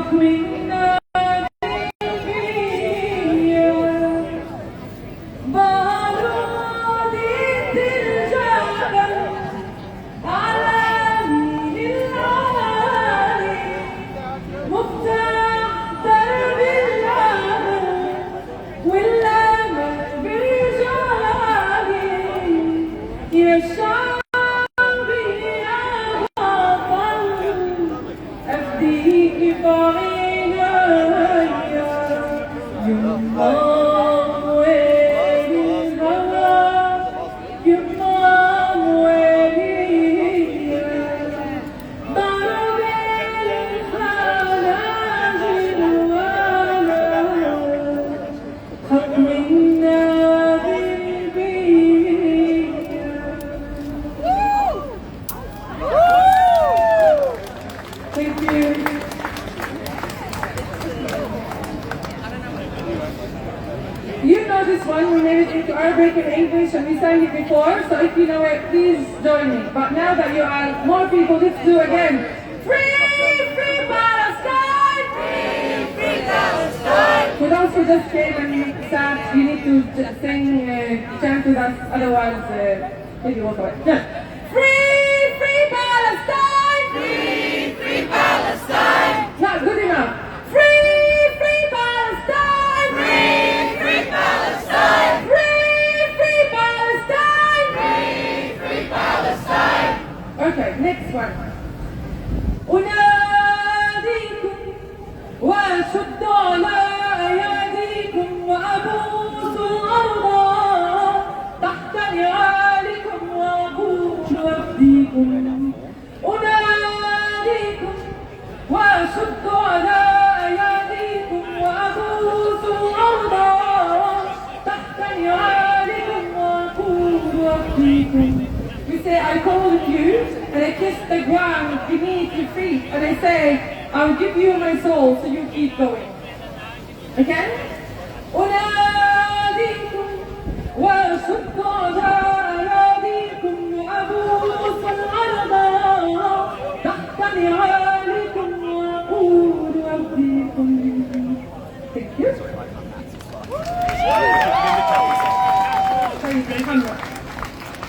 حكمنا And we sang it before, so if you know it, please join me. But now that you are more people, let's do again. Free, free Palestine! Free, free Palestine! For those who just came and you sat, you need to sing, chant with us, otherwise, maybe we'll go. Free, free Palestine! Free, free Palestine! Not good enough. Free, free Palestine! Free, free Palestine! Okay, next one. أناديكم وأشد على أياديكم وأبوس الأرض تحت نعالكم وأقول وأفديكم. أناديكم وأشد على أياديكم وأبوس الأرض تحت نعالكم وأقول وأفديكم. Say, I called you and I kiss the ground beneath your feet and I say, I'll give you my soul so you keep going. Again? أناديكم وأشد على أياديكم وأبوس الأرض تحت نعالكم وأقول أفديكم. Thank you.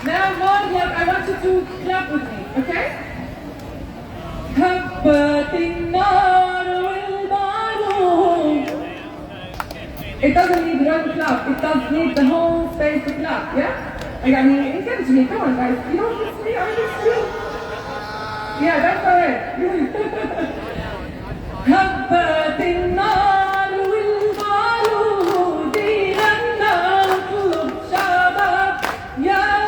Now, Lord, I want you to clap with me, okay? هبت النار والبارود. It doesn't need one clap. It does need the whole space to clap, yeah? I mean, engage me. Come on, guys. You don't listen to me. I listen to you. Yeah, that's all right. هبت النار والبارود لن نطلب شباب يا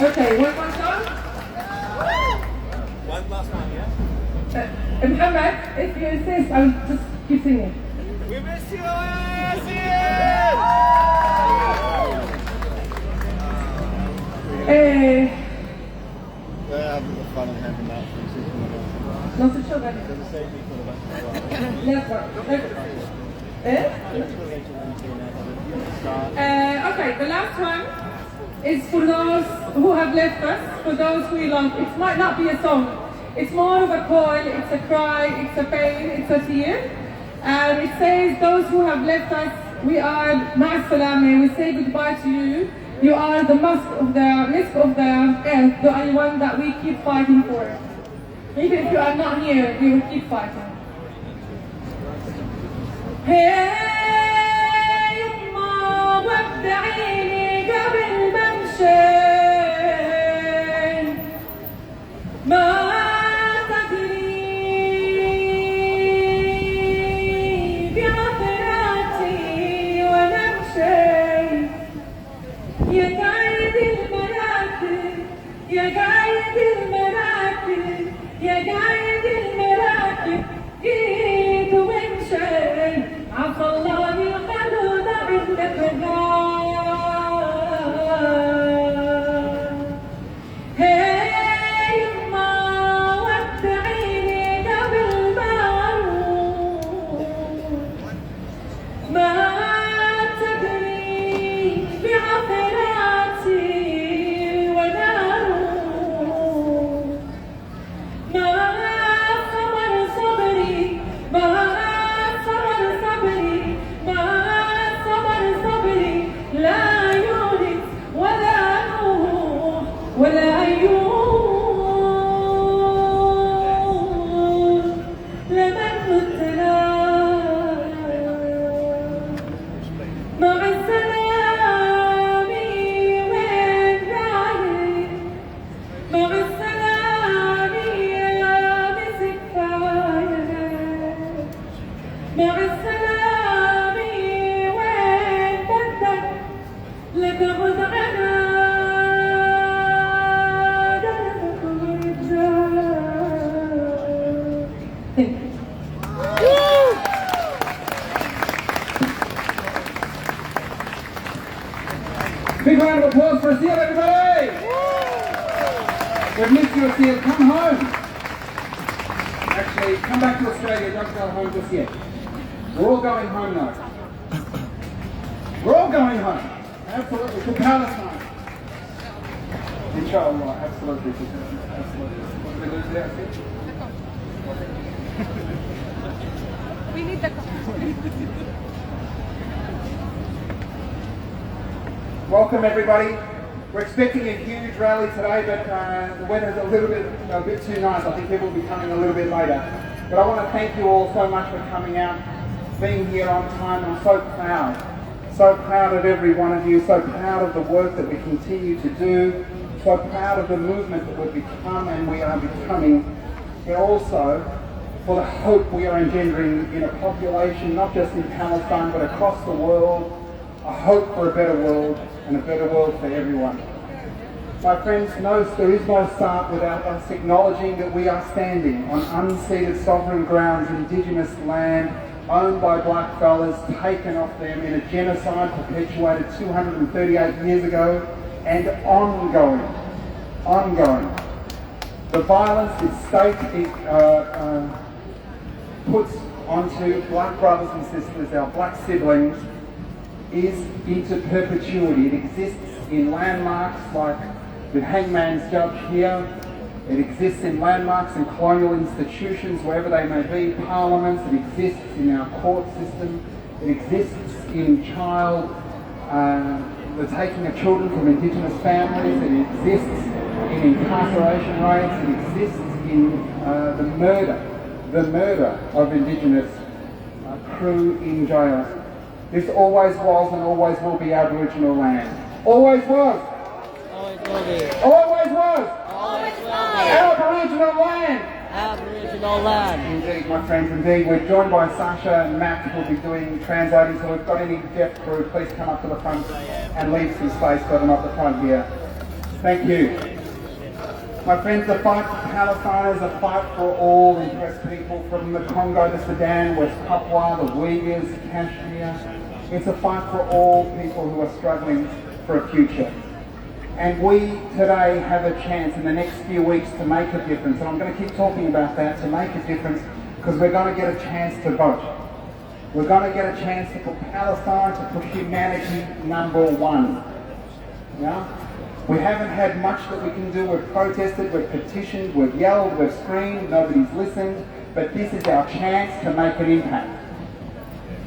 Okay, one more song? One last one, yeah? Muhammad, if you insist, I'll just keep singing. We miss you, Yasin! have the fun and having that. Lots of children. Okay, the last one is for those who have left us, for those who love. It might not be a song. It's more of a call, it's a cry, it's a pain, it's a tear. And it says, those who have left us, we are ma'as-salama, we say goodbye to you. You are the musk of the earth, the only one that we keep fighting for. Even if you are not here, we will keep fighting. Hey, يما ودعيني قبل ما امشي ما تدري بعثراتي ونمشي يا قايد المراكب يا قايد المراكب يا قايد المراكب جيت ومشي عفى الله الخلود عندك هي يما ودعيني قبل ما اروح ما تدري بعثراتي وانا اروح ما صبر صبري ما صبر صبري ما صبر صبري لا يونس ولا نوح ولا أيوب لمن متنا مع السلام وين رايح مع السلام يا مسكايا مع السلام وين بدك لتعود على دربك ويتجاه. Big round of applause for Seal, everybody! We've missed you, Seal. Come home. Actually, come back to Australia. Don't go home just yet. We're all going home now. We're all going home. Absolutely. To Palestine. Inshallah. Absolutely. Absolutely. What did we lose there, Seal? We need the Welcome everybody. We're expecting a huge rally today, but the weather's a bit too nice. I think people will be coming a little bit later. But I want to thank you all so much for coming out, being here on time. I'm so proud of every one of you, so proud of the work that we continue to do, so proud of the movement that we've become and we are becoming, but also for the hope we are engendering in a population, not just in Palestine, but across the world, a hope for a better world and a better world for everyone. My friends, there is no start without us acknowledging that we are standing on unceded sovereign grounds, indigenous land, owned by black fellas, taken off them in a genocide perpetuated 238 years ago and ongoing. The violence the state puts onto black brothers and sisters, our black siblings, is into perpetuity. It exists in landmarks like the hangman's judge here. It exists in landmarks and colonial institutions, wherever they may be, parliaments. It exists in our court system. It exists in the taking of children from indigenous families. It exists in incarceration rates. It exists in the murder of indigenous crew in jail. This always was and always will be Aboriginal land. Always was. Always will be. Always was. Always will be. Aboriginal land. Aboriginal land. Indeed, my friends, indeed. We're joined by Sasha and Matt who will be doing translating. So if we've got any deaf crew, please come up to the front and leave some space for them up the front here. Thank you. My friends, the fight for Palestine is a fight for all oppressed people, from the Congo, the Sudan, West Papua, the Uyghurs, Kashmir. It's a fight for all people who are struggling for a future. And we today have a chance in the next few weeks to make a difference. And I'm going to keep talking about that, to make a difference, because we're going to get a chance to vote. We're going to get a chance to put Palestine, to put humanity number one. Yeah? We haven't had much that we can do. We've protested, we've petitioned, we've yelled, we've screamed, nobody's listened. But this is our chance to make an impact.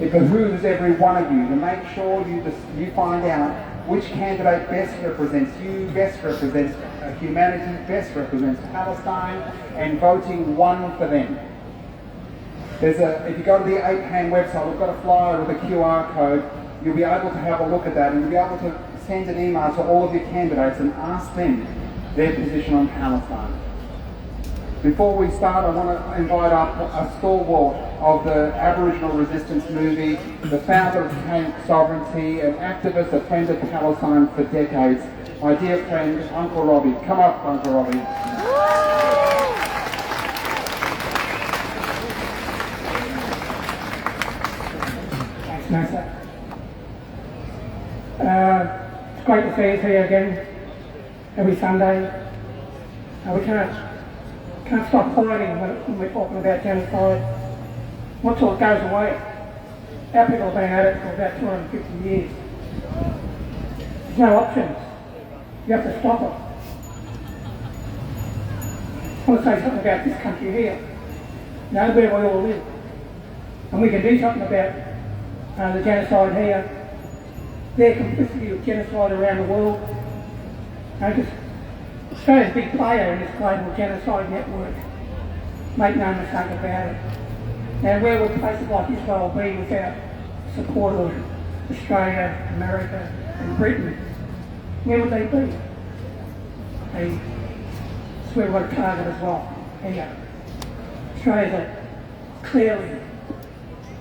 It behooves every one of you to make sure you find out which candidate best represents you, best represents humanity, best represents Palestine, and voting one for them. If you go to the APAN website, we've got a flyer with a QR code. You'll be able to have a look at that, and you'll be able to send an email to all of your candidates and ask them their position on Palestine. Before we start, I want to invite up a stalwart of the Aboriginal resistance movie, the founder of Tank Sovereignty, an activist, a friend of Palestine for decades, my dear friend, Uncle Robbie. Come up, Uncle Robbie. Thanks, Nasa. It's great to see us here again every Sunday. We can't stop fighting when we're talking about genocide. Not till it goes away. Our people have been at it for about 250 years. There's no options. You have to stop it. I want to say something about this country here. You know, where we all live. And we can do something about the genocide here. Their complicity with genocide around the world. You know, just Australia's a big player in this global genocide network. Make no mistake about it. Now, where would places like Israel be without support of Australia, America and Britain? Where would they be? That's where we've got a target as well. Here. Australia's clearly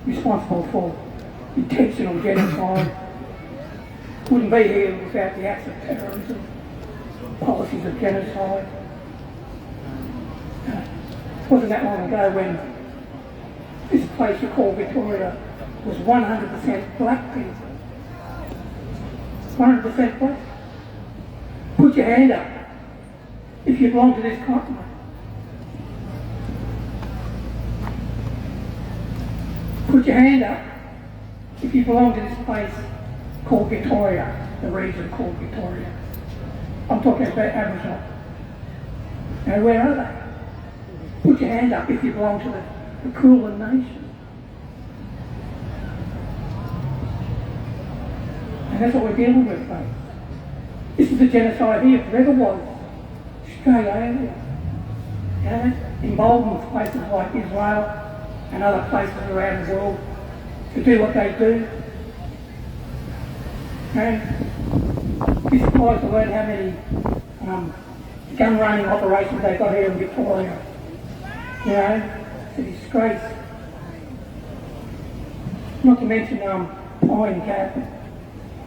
responsible for intentional genocide. Wouldn't be here without the acts of terrorism, policies of genocide. It wasn't that long ago when this place you call Victoria was 100% black people. 100% black. Put your hand up if you belong to this continent. Put your hand up if you belong to this place called Victoria, the region called Victoria. I'm talking about Aboriginal. Now, where are they? Put your hand up if you belong to the Kulin nation. And that's what we're dealing with, folks. This is a genocide here, if there ever was. Australia, emboldens places like Israel and other places around the world to do what they do. And be surprised to learn how many gun running operations they've got here in Victoria. You know, it's a disgrace. Not to mention Pine Gap.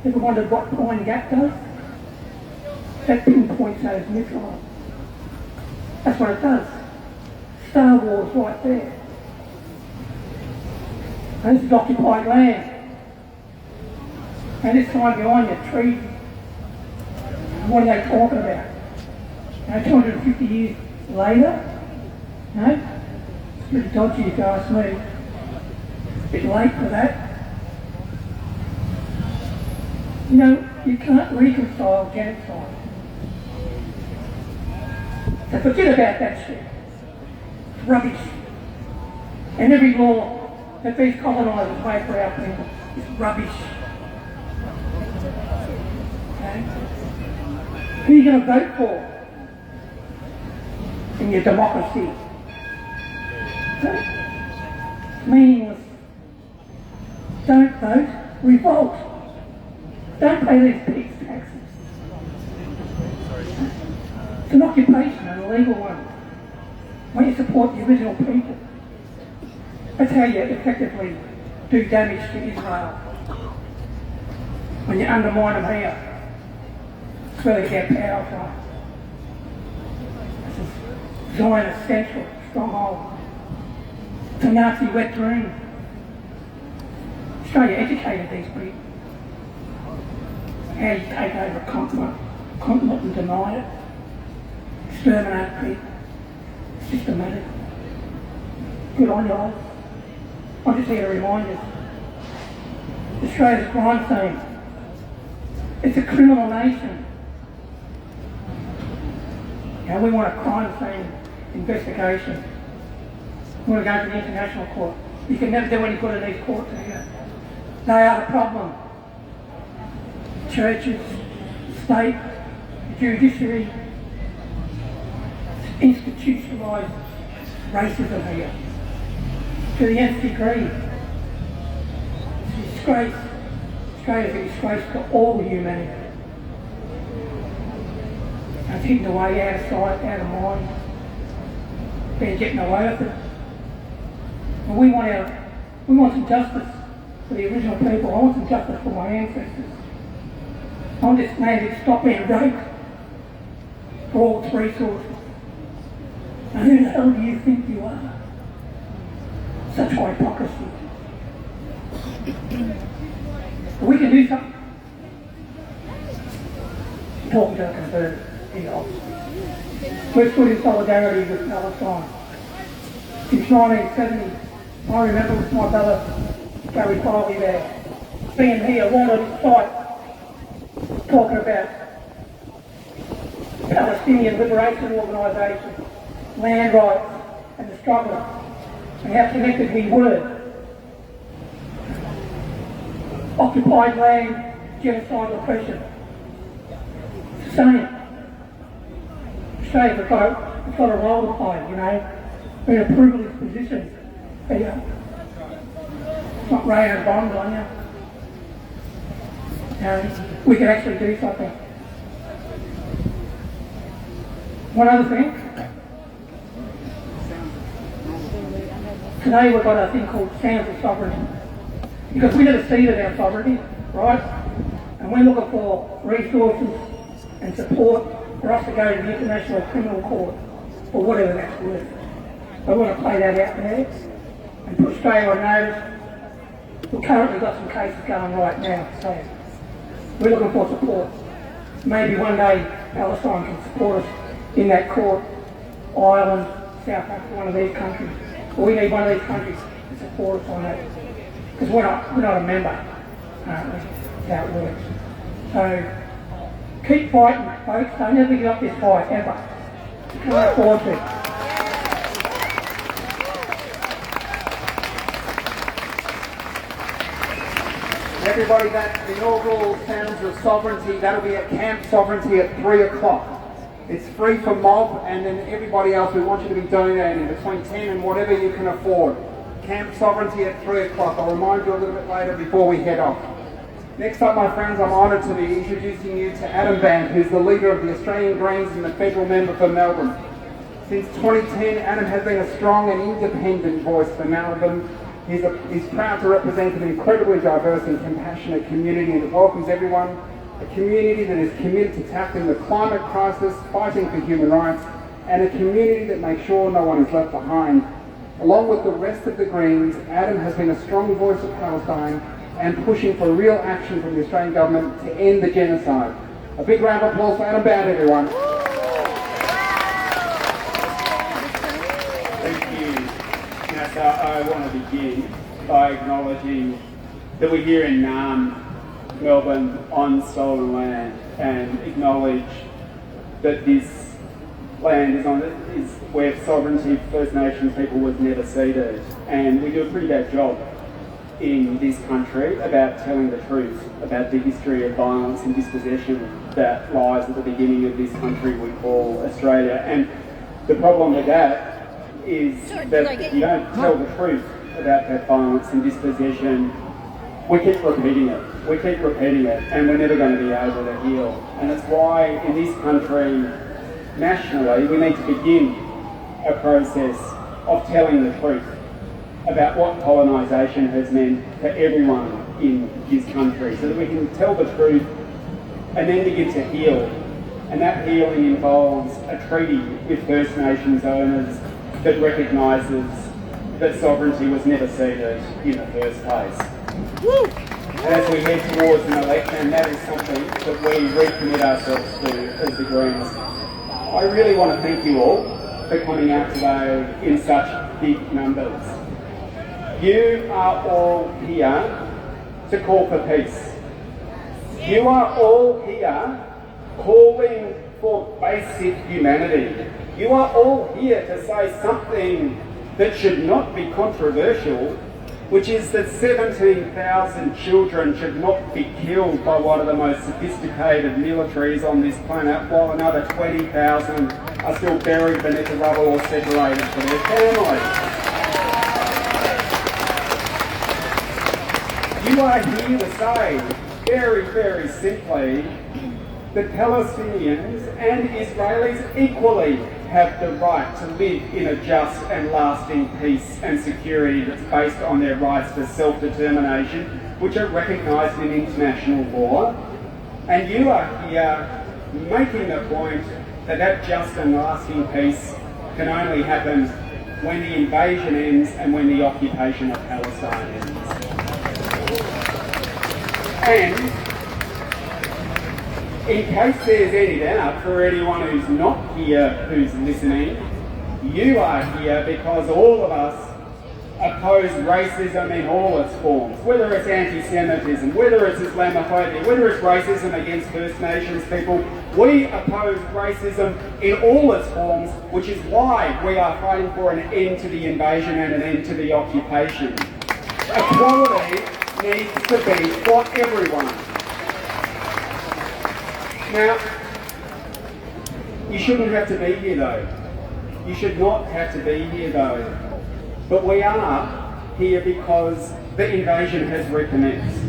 Ever wondered what Pine Gap does? That pinpoints those missiles. That's what it does. Star Wars right there. And this is occupied land. And this time behind you, trees. What are they talking about? You know, 250 years later? No? It's pretty dodgy if you ask me. A bit late for that. You know, you can't reconcile genocide. So forget about that shit. It's rubbish. And every law that these colonisers made for our people is rubbish. Okay? Who are you going to vote for in your democracy? It's meaningless. Don't vote, revolt. Don't pay these pigs taxes. It's an occupation, an illegal one. When you support the original people, that's how you effectively do damage to Israel. When you undermine them here, that's where they get power from. This is Zionist central stronghold. It's a Nazi wet dream. Australia educated these people. How you take over a continent continent and deny it, exterminate people, systematic. Good on you all. I'm just here to remind you, Australia's a crime scene. It's a criminal nation. And we want a crime scene investigation. We want to go to the international court. You can never do any good in these courts here. They are the problem. Churches, state, the judiciary, institutionalised racism here. To the nth degree. It's a disgrace. Australia's a disgrace to all humanity. And it's hidden away out of sight, out of mind. They're getting away with it. And we want some justice for the original people. I want some justice for my ancestors. I want this man to stop being raped for all its resources. And who the hell do you think you are? Such hypocrisy. We can do something. Talking to a converted in the office. We're stood in solidarity with Palestine. Since 1970, I remember with my brother Gary Foley there, being here right on this site, talking about Palestinian Liberation Organisation, land rights and the struggle, and how connected we were. Occupied land, genocide, oppression. It's the same. Australia's got a role to play, you know. We're in a privileged position here. It's not raining bombs on you. We can actually do something. One other thing. Today we've got a thing called Sounds of Sovereignty. Because we never ceded our sovereignty, right? And we're looking for resources and support for us to go to the International Criminal Court for whatever that's worth. I want to play that out there and put Australia on notice. We've currently got some cases going right now, so we're looking for support. Maybe one day Palestine can support us in that court, Ireland, South Africa, one of these countries. But we need one of these countries to support us on that. Because we're not a member, aren't we? That's how it works. So keep fighting, folks. Don't ever give up this fight, ever. You can't afford to. Everybody, that inaugural Sounds of Sovereignty, that'll be at Camp Sovereignty at 3 o'clock. It's free for mob, and then everybody else, we want you to be donating between 10 and whatever you can afford. Camp Sovereignty at 3 o'clock. I'll remind you a little bit later before we head off. Next up, my friends, I'm honoured to be introducing you to Adam Bank, who's the leader of the Australian Greens and the federal member for Melbourne. Since 2010, Adam has been a strong and independent voice for Melbourne. He's proud to represent an incredibly diverse and compassionate community that welcomes everyone, a community that is committed to tackling the climate crisis, fighting for human rights, and a community that makes sure no one is left behind. Along with the rest of the Greens, Adam has been a strong voice of Palestine and pushing for real action from the Australian government to end the genocide. A big round of applause for Adam Band, everyone. Thank you, Nessa. I want to begin by acknowledging that we're here in Naarm, Melbourne, on stolen land, and acknowledge that this land is where sovereignty for First Nations people was never ceded, and we do a pretty bad job in this country about telling the truth about the history of violence and dispossession that lies at the beginning of this country we call Australia. And the problem with that is that if you don't tell the truth about that violence and dispossession, we keep repeating it. We keep repeating it, and we're never going to be able to heal. And it's why in this country, nationally, we need to begin a process of telling the truth about what colonisation has meant for everyone in this country, so that we can tell the truth and then begin to heal. And that healing involves a treaty with First Nations owners that recognises that sovereignty was never ceded in the first place. And as we head towards an election, that is something that we recommit ourselves to as the Greens. I really want to thank you all for coming out today in such big numbers. You are all here to call for peace. You are all here calling for basic humanity. You are all here to say something that should not be controversial, which is that 17,000 children should not be killed by one of the most sophisticated militaries on this planet, while another 20,000 are still buried beneath the rubble or separated from their families. You are here to say, very, very simply, that Palestinians and Israelis equally have the right to live in a just and lasting peace and security that's based on their rights to self-determination, which are recognised in international law. And you are here making the point that that just and lasting peace can only happen when the invasion ends and when the occupation of Palestine ends. And in case there's any doubt for anyone who's not here, who's listening, you are here because all of us oppose racism in all its forms, whether it's anti-Semitism, whether it's Islamophobia, whether it's racism against First Nations people. We oppose racism in all its forms, which is why we are fighting for an end to the invasion and an end to the occupation. Equality needs to be for everyone. Now, you shouldn't have to be here though. You should not have to be here though. But we are here because the invasion has recommenced.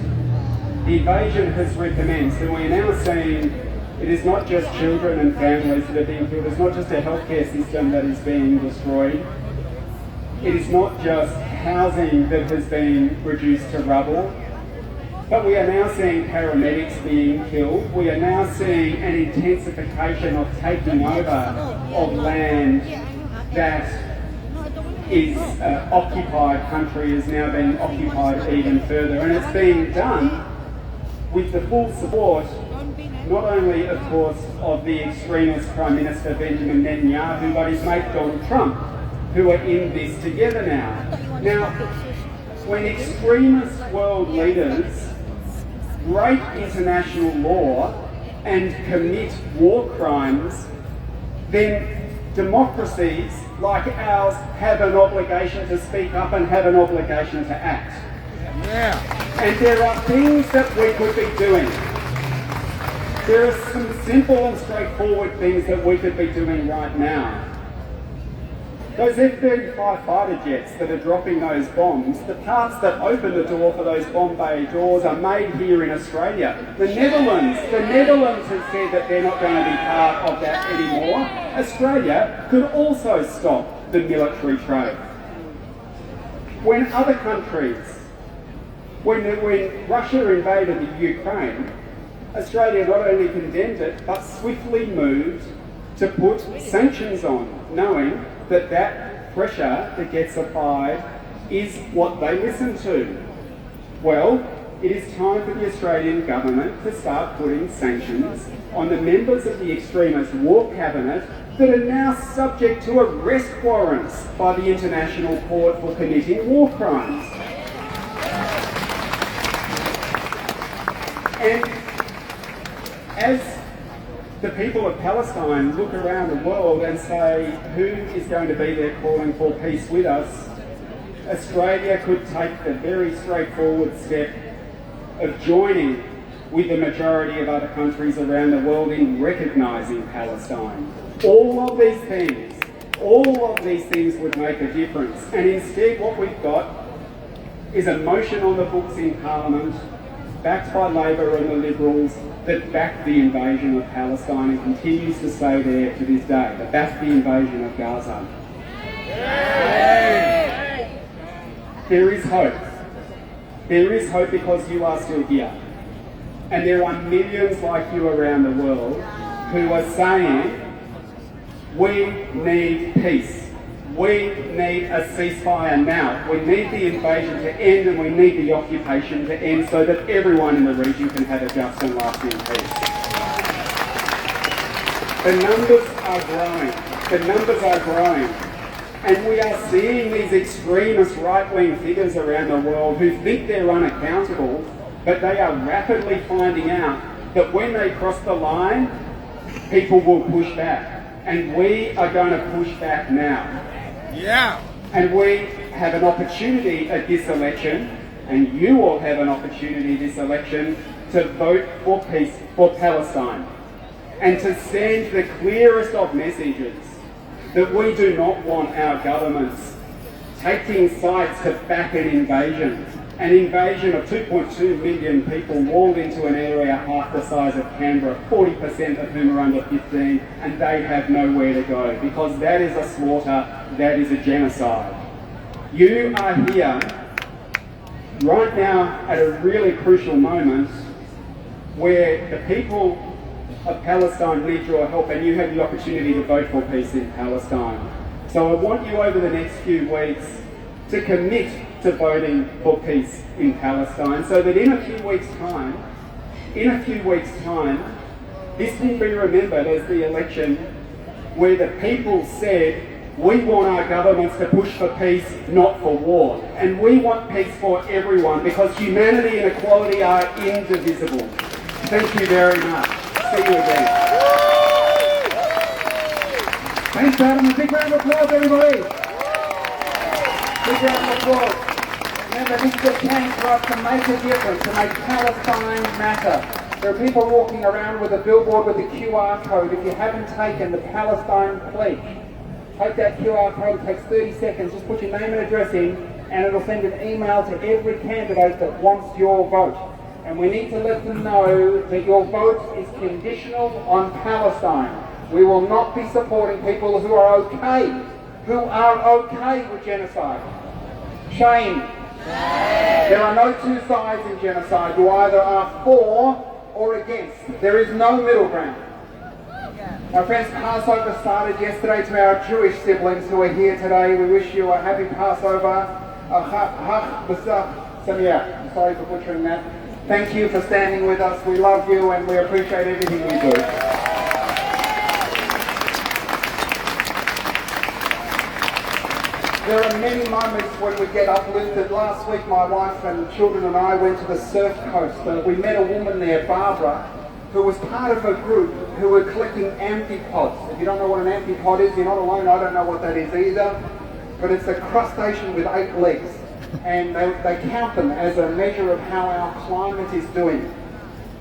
The invasion has recommenced, and we are now seeing it is not just children and families that are being killed, it's not just a healthcare system that is being destroyed. It is not just housing that has been reduced to rubble. But we are now seeing paramedics being killed. We are now seeing an intensification of taking over of land that is occupied country is now being occupied even further. And it's being done with the full support, not only, of course, of the extremist Prime Minister Benjamin Netanyahu, but his mate Donald Trump, who are in this together now. Now, when extremist world leaders break international law and commit war crimes, then democracies like ours have an obligation to speak up and have an obligation to act. Yeah. And there are things that we could be doing. There are some simple and straightforward things that we could be doing right now. Those F-35 fighter jets that are dropping those bombs, the parts that open the door for those bomb bay doors are made here in Australia. The Netherlands have said that they're not going to be part of that anymore. Australia could also stop the military trade. When other countries, when Russia invaded the Ukraine, Australia not only condemned it, but swiftly moved to put sanctions on, knowing that pressure that gets applied is what they listen to. Well, it is time for the Australian government to start putting sanctions on the members of the extremist war cabinet that are now subject to arrest warrants by the International Court for committing war crimes. And as the people of Palestine look around the world and say, who is going to be there calling for peace with us? Australia could take the very straightforward step of joining with the majority of other countries around the world in recognising Palestine. All of these things would make a difference. And instead what we've got is a motion on the books in Parliament, backed by Labor and the Liberals, that backed the invasion of Palestine and continues to stay there to this day, that backed the invasion of Gaza. Yay! There is hope. There is hope because you are still here. And there are millions like you around the world who are saying, we need peace. We need a ceasefire now. We need the invasion to end and we need the occupation to end so that everyone in the region can have a just and lasting peace. The numbers are growing. The numbers are growing. And we are seeing these extremist right-wing figures around the world who think they're unaccountable, but they are rapidly finding out that when they cross the line, people will push back. And we are going to push back now. Yeah. And we have an opportunity at this election, and you all have an opportunity this election, to vote for peace for Palestine. And to send the clearest of messages that we do not want our governments taking sides to back an invasion of 2.2 million people walled into an area half the size of Canberra, 40% of whom are under 15, and they have nowhere to go, because that is a slaughter, that is a genocide. You are here right now at a really crucial moment where the people of Palestine need your help, and you have the opportunity to vote for peace in Palestine. So I want you over the next few weeks to commit to voting for peace in Palestine, so that in a few weeks' time, this will be remembered as the election where the people said, we want our governments to push for peace, not for war. And we want peace for everyone, because humanity and equality are indivisible. Thank you very much. See you again. Thanks, Adam. A big round of applause, everybody. Big round of applause. Remember, this is a chance for us to make a difference, to make Palestine matter. There are people walking around with a billboard with a QR code. If you haven't taken the Palestine pledge, take that QR code. It takes 30 seconds. Just put your name and address in, and it'll send an email to every candidate that wants your vote. And we need to let them know that your vote is conditional on Palestine. We will not be supporting people who are okay with genocide. Shame. There are no two sides in genocide. You either are for or against. There is no middle ground. My friends, Passover started yesterday. To our Jewish siblings who are here today, we wish you a happy Passover. I'm sorry for butchering that. Thank you for standing with us. We love you and we appreciate everything you do. There are many moments when we get uplifted. Last week my wife and children and I went to the surf coast. We met a woman there, Barbara, who was part of a group who were collecting amphipods. If you don't know what an amphipod is, you're not alone. I don't know what that is either. But it's a crustacean with 8 legs. And they count them as a measure of how our climate is doing.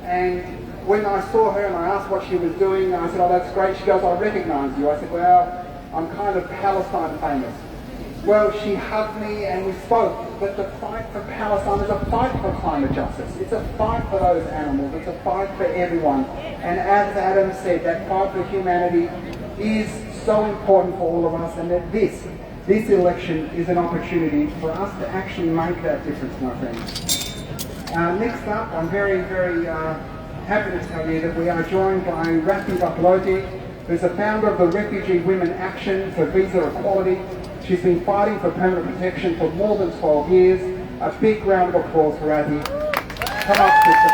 And when I saw her and I asked what she was doing, I said, oh, that's great. She goes, I recognise you. I said, well, I'm kind of Palestine famous. Well, she hugged me and we spoke, but the fight for Palestine is a fight for climate justice. It's a fight for those animals. It's a fight for everyone. And as Adam said, that fight for humanity is so important for all of us, and that this election is an opportunity for us to actually make that difference, my friends. Next up, I'm very, very happy to tell you that we are joined by Rafi Baploti, who's the founder of the Refugee Women Action for Visa Equality. She's been fighting for permanent protection for more than 12 years. A big round of applause for Rafi. Come up, sister.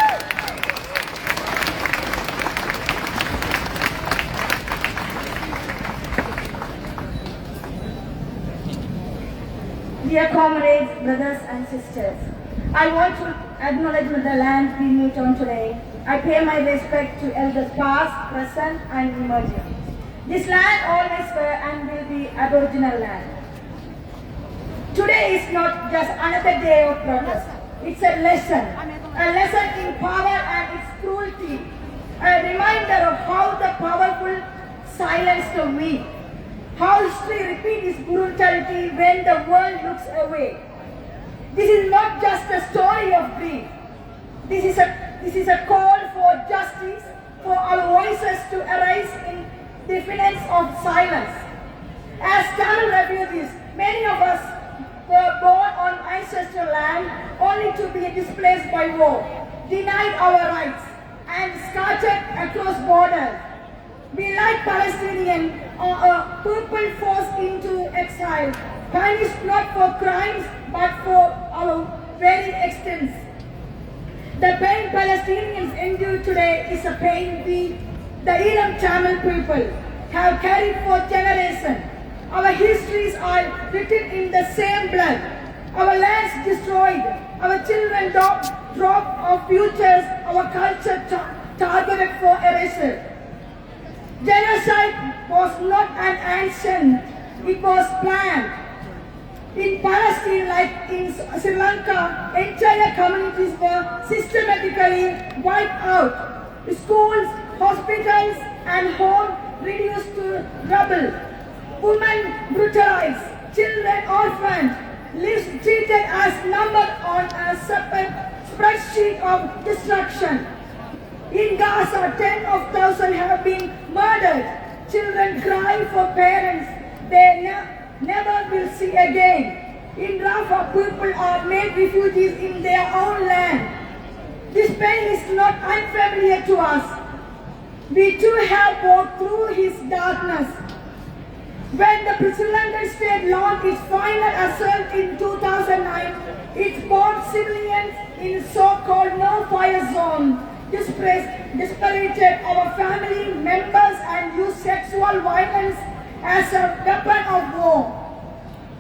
Dear comrades, brothers and sisters, I want to acknowledge the land we meet on today. I pay my respect to elders past, present and emerging. This land always were and will be Aboriginal land. Today is not just another day of protest. It's a lesson in power and its cruelty, a reminder of how the powerful silence the weak. How history repeats its brutality when the world looks away. This is not just a story of grief. This is a call for justice, for our voices to arise in defense of silence. As Tamil refugees, many of us were born on ancestral land only to be displaced by war, denied our rights, and scattered across borders. We, like Palestinians, are people forced into exile. Israel, punished not for crimes but for our very existence. The pain Palestinians endure today is a pain we, the Elam Tamil people, have carried for generations. Our histories are written in the same blood. Our lands destroyed, our children dropped of futures, our culture targeted for erasure. Genocide was not an ancient, it was planned. In Palestine, like in Sri Lanka, entire communities were systematically wiped out. Schools, hospitals, and homes reduced to rubble. Women brutalized, children orphaned, lives treated as numbers on a separate spreadsheet of destruction. In Gaza, tens of thousands have been murdered. Children cry for parents they never will see again. In Rafah, people are made refugees in their own land. This pain is not unfamiliar to us. We too have walked through his darkness. When the Sri Lankan state launched its final assault in 2009, it bombed civilians in so-called no-fire zone, disparated our family members and used sexual violence as a weapon of war.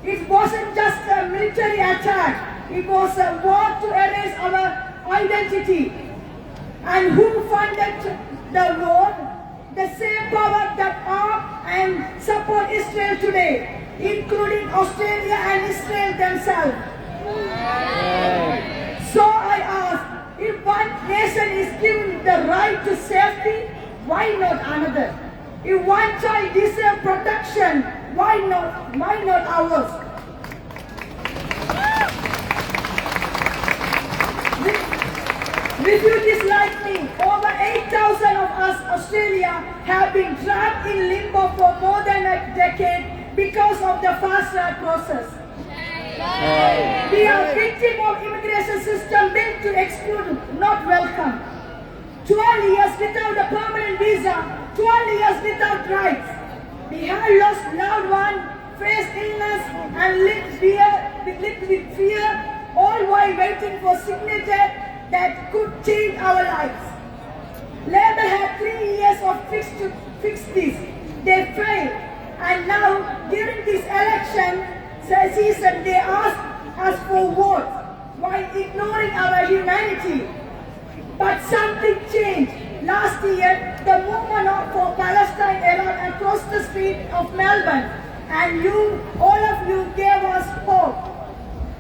It wasn't just a military attack, it was a war to erase our identity. And who funded the war? The same power that arm and support Israel today, including Australia and Israel themselves. So I ask, if one nation is given the right to safety, why not another? If one child deserves protection, why not ours? Refugees like me, over 8,000 of us Australia have been trapped in limbo for more than a decade because of the fast track process. We are victims of immigration system built to exclude, not welcome. 12 years without a permanent visa, 12 years without rights. We have lost loved ones, faced illness, and lived with fear, all while waiting for signature that could change our lives. Labour had 3 years of to fix this. They failed. And now, during this election season, they ask us for votes while ignoring our humanity. But something changed. Last year, the movement for Palestine erupted across the street of Melbourne. And you, all of you, gave us hope.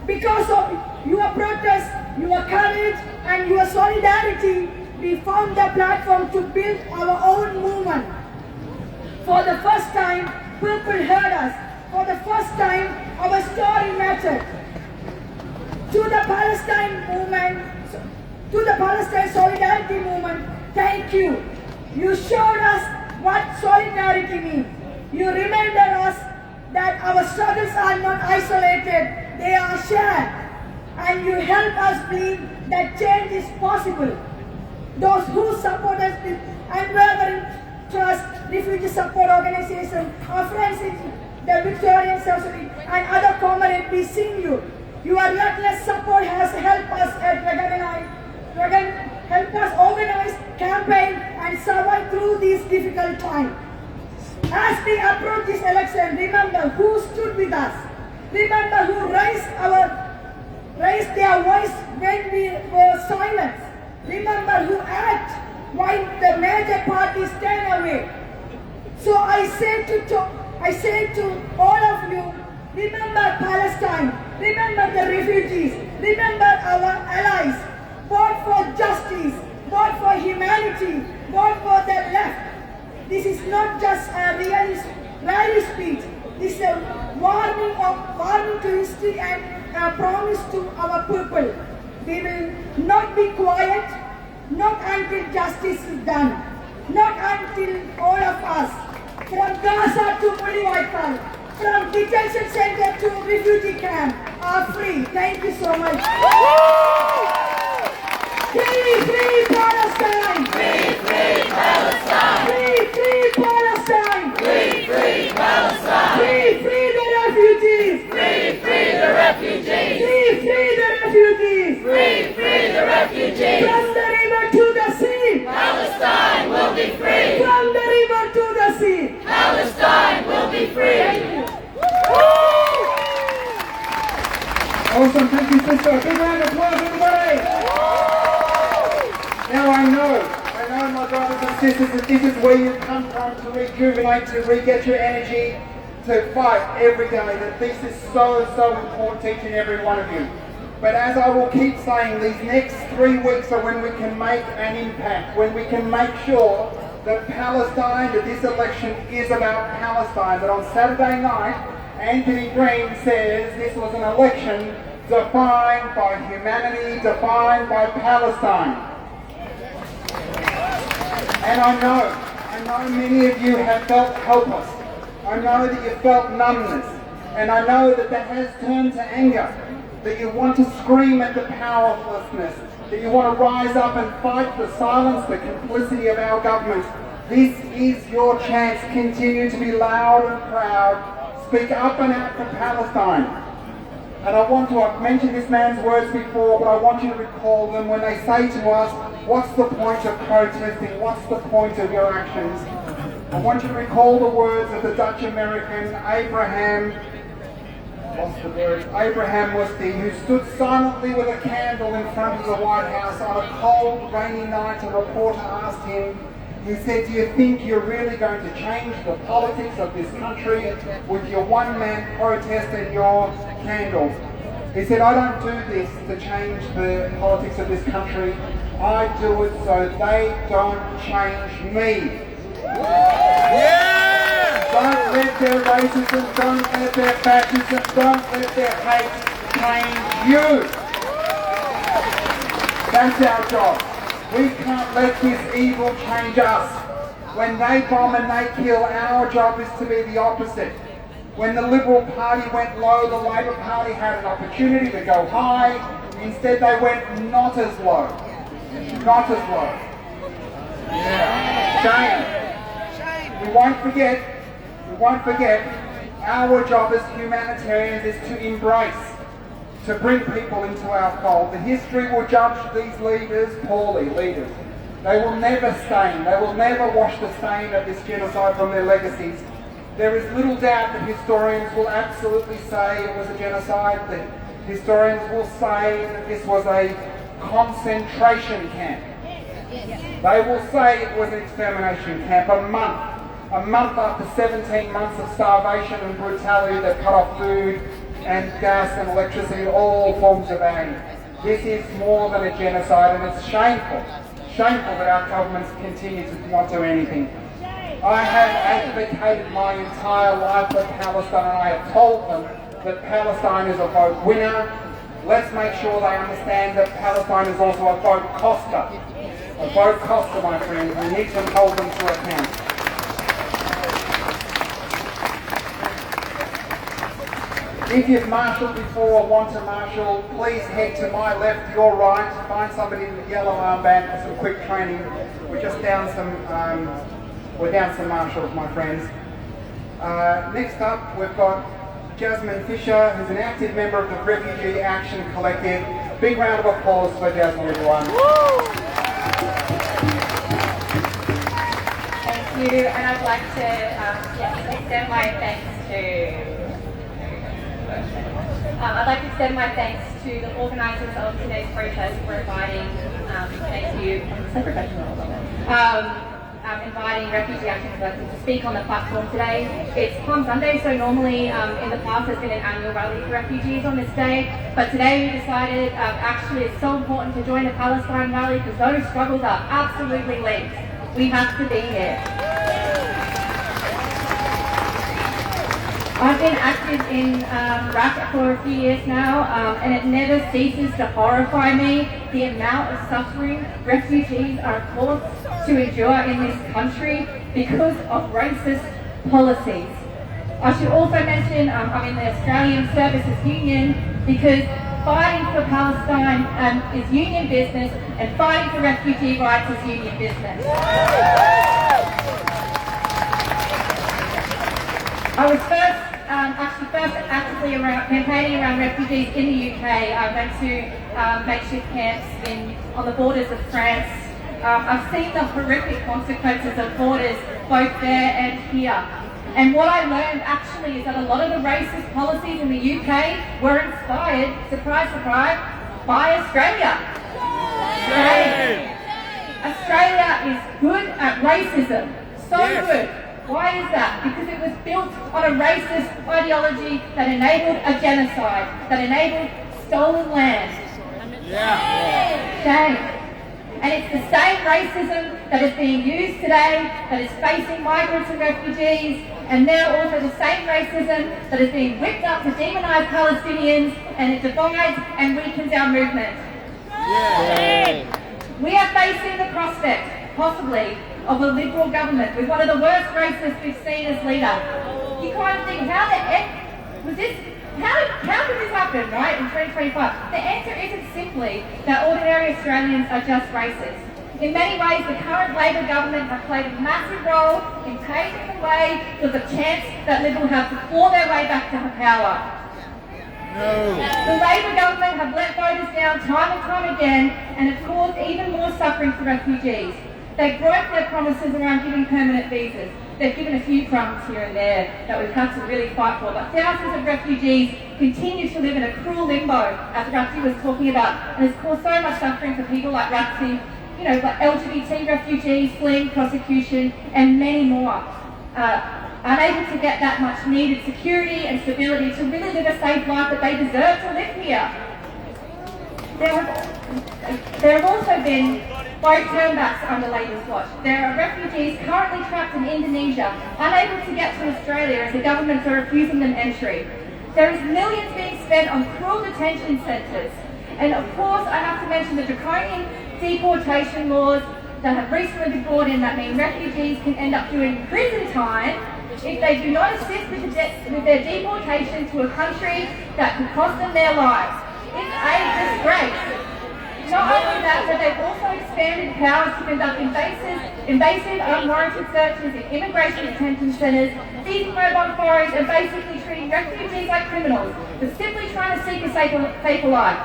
Because of your protest, your courage, and your solidarity, we found the platform to build our own movement. For the first time, people heard us. For the first time, our story mattered. To the Palestine movement, to the Palestine Solidarity Movement, thank you. You showed us what solidarity means. You reminded us that our struggles are not isolated, they are shared. And you help us believe that change is possible. Those who support us with unwavering trust, refugee support organizations, our friends in the Victorian Society, and other comrades, we sing you. Your relentless support has helped us organize, campaign, and survive through these difficult times. As we approach this election, remember who stood with us. Remember who raised their voice when we were silent. Remember who acted while the major parties stand away. So I say to all of you, remember Palestine, remember the refugees, remember our allies. Vote for justice, vote for humanity, vote for the left. This is not just a rally speech. This is a warning to history and a promise to our people. We will not be quiet, not until justice is done, not until all of us, from Gaza to Muliwaikal, from detention center to refugee camp, are free. Thank you so much. Free Palestine! Free Palestine! Free Palestine! Free Palestine! Free the refugees! refugees! Free the refugees! Free the refugees! Free the refugees! From the river to the sea! Palestine will be free! From the river to the sea! Palestine will be free! Thank you. Awesome, thank you, sister. Big round of applause, everybody. Now I know, my brothers and sisters, that this is where you come from to rejuvenate, to re-get your energy, to fight every day. That this is so important to each and every one of you. But as I will keep saying, these next 3 weeks are when we can make an impact, when we can make sure that Palestine, that this election is about Palestine. That on Saturday night, Anthony Green says this was an election defined by humanity, defined by Palestine. And I know many of you have felt helpless. I know that you felt numbness. And I know that has turned to anger. That you want to scream at the powerlessness. That you want to rise up and fight to silence the complicity of our government. This is your chance. Continue to be loud and proud. Speak up and out for Palestine. And I've mentioned this man's words before, but I want you to recall them when they say to us, what's the point of protesting? What's the point of your actions? I want you to recall the words of the Dutch-American Abraham Musti, who stood silently with a candle in front of the White House on a cold, rainy night. A reporter asked him, he said, do you think you're really going to change the politics of this country with your one-man protest and your candle? He said, I don't do this to change the politics of this country. I do it so they don't change me. Yeah! Don't let their racism, don't let their fascism, don't let their hate change you. That's our job. We can't let this evil change us. When they bomb and they kill, our job is to be the opposite. When the Liberal Party went low, the Labor Party had an opportunity to go high. Instead, they went not as low. Not as low. Shame. We won't forget, our job as humanitarians is to embrace, to bring people into our fold. The history will judge these leaders poorly, leaders. They will never stain, they will never wash the stain of this genocide from their legacies. There is little doubt that historians will absolutely say it was a genocide, that historians will say that this was a concentration camp. They will say it was an extermination camp. A month after 17 months of starvation and brutality that cut off food and gas and electricity, all forms of aid. This is more than a genocide, and it's shameful that our governments continue to not do anything. I have advocated my entire life for Palestine, and I have told them that Palestine is a vote winner. Let's make sure they understand that Palestine is also a vote coster. A vote coster, my friends. We need to hold them to account. If you've marshalled before or want to marshal, please head to my left, your right. Find somebody in the yellow armband for some quick training. We're just down some marshals, my friends. Next up, we've got Jasmine Fisher, who's an active member of the Refugee Action Collective. Big round of applause for Jasmine, everyone. Thank you, and I'd like to extend my thanks to the organisers of today's protest for inviting, inviting Refugee Action Collective to speak on the platform today. It's Palm Sunday, so normally in the past there's been an annual rally for refugees on this day, but today we decided actually it's so important to join a Palestine rally because those struggles are absolutely linked. We have to be here. I've been active in RAP for a few years now, and it never ceases to horrify me the amount of suffering refugees are forced to endure in this country because of racist policies. I should also mention I'm in the Australian Services Union because fighting for Palestine is union business and fighting for refugee rights is union business. I was first actually first actively campaigning around refugees in the UK. I went to makeshift camps on the borders of France. I've seen the horrific consequences of borders both there and here. And what I learned actually is that a lot of the racist policies in the UK were inspired, surprise, surprise, by Australia. Australia is good at racism. So good. Why is that? Because it was built on a racist ideology that enabled a genocide, that enabled stolen land. Shame. And it's the same racism that is being used today, that is facing migrants and refugees, and now also the same racism that is being whipped up to demonise Palestinians, and it divides and weakens our movement. We are facing the prospect, possibly, of a Liberal government with one of the worst racists we've seen as leader. You kind of think, how the heck was this? How did this happen, right, in 2025? The answer isn't simply that ordinary Australians are just racist. In many ways, the current Labor government have played a massive role in paving the way for the chance that Liberals have to claw their way back to power. The Labor government have let voters down time and time again and have caused even more suffering for refugees. They've broke their promises around giving permanent visas. They've given a few crumbs here and there that we've had to really fight for, but thousands of refugees continue to live in a cruel limbo, as Ratsy was talking about, and has caused so much suffering for people like Ratsy, you know, like LGBT refugees fleeing prosecution, and many more. Unable to get that much needed security and stability to really live a safe life that they deserve to live here. There have also been 5 turnbacks under Labor's watch. There are refugees currently trapped in Indonesia, unable to get to Australia as the governments are refusing them entry. There is millions being spent on cruel detention centres. And of course, I have to mention the draconian deportation laws that have recently been brought in that mean refugees can end up doing prison time if they do not assist with their deportation to a country that could cost them their lives. It's a disgrace. Not only that, but they've also expanded powers to conduct invasive, unwarranted searches in immigration detention centres, seizing mobile phones, and basically treating refugees like criminals for simply trying to seek a safer life.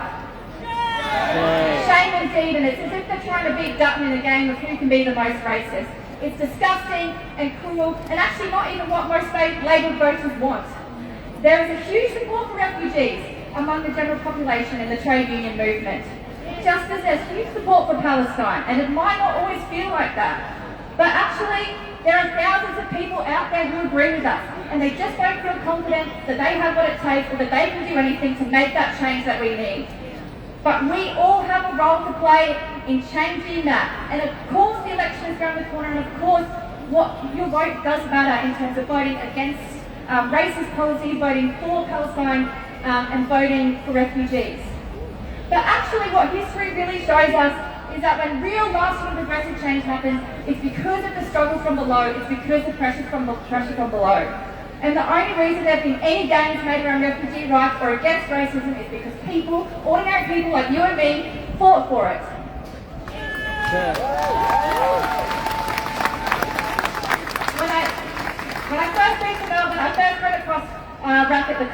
Shame indeed, and it's as if they're trying to beat Dutton in a game of who can be the most racist. It's disgusting and cruel, and actually not even what most Labor voters want. There is a huge support for refugees among the general population and the trade union movement. Just as there's huge support for Palestine, and it might not always feel like that, but actually there are thousands of people out there who agree with us, and they just don't feel confident that they have what it takes or that they can do anything to make that change that we need. But we all have a role to play in changing that, and of course the election is around the corner, and of course what your vote does matter in terms of voting against racist policy, voting for Palestine, and voting for refugees. But actually what history really shows us is that when real lasting progressive change happens, it's because of the struggle from below, it's because of pressure from below. And the only reason there have been any gains made around refugee rights or against racism is because people, ordinary people like you and me, fought for it. When I first came to Melbourne, I first ran across at the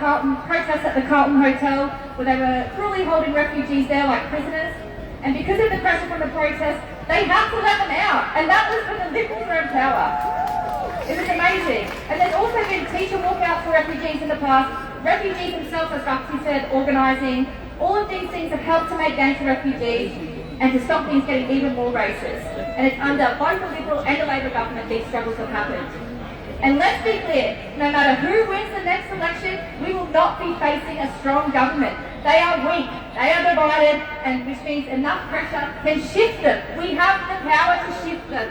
protests at the Carlton Hotel, where they were cruelly holding refugees there like prisoners. And because of the pressure from the protests, they had to let them out. And that was when the Liberals were in power. It was amazing. And there's also been teacher walkouts for refugees in the past. Refugees themselves, as Ratsy said, organising. All of these things have helped to make gains for refugees and to stop things getting even more racist. And it's under both the Liberal and the Labor government these struggles have happened. And let's be clear, no matter who wins the next election, we will not be facing a strong government. They are weak, they are divided, and which means enough pressure can shift them. We have the power to shift them.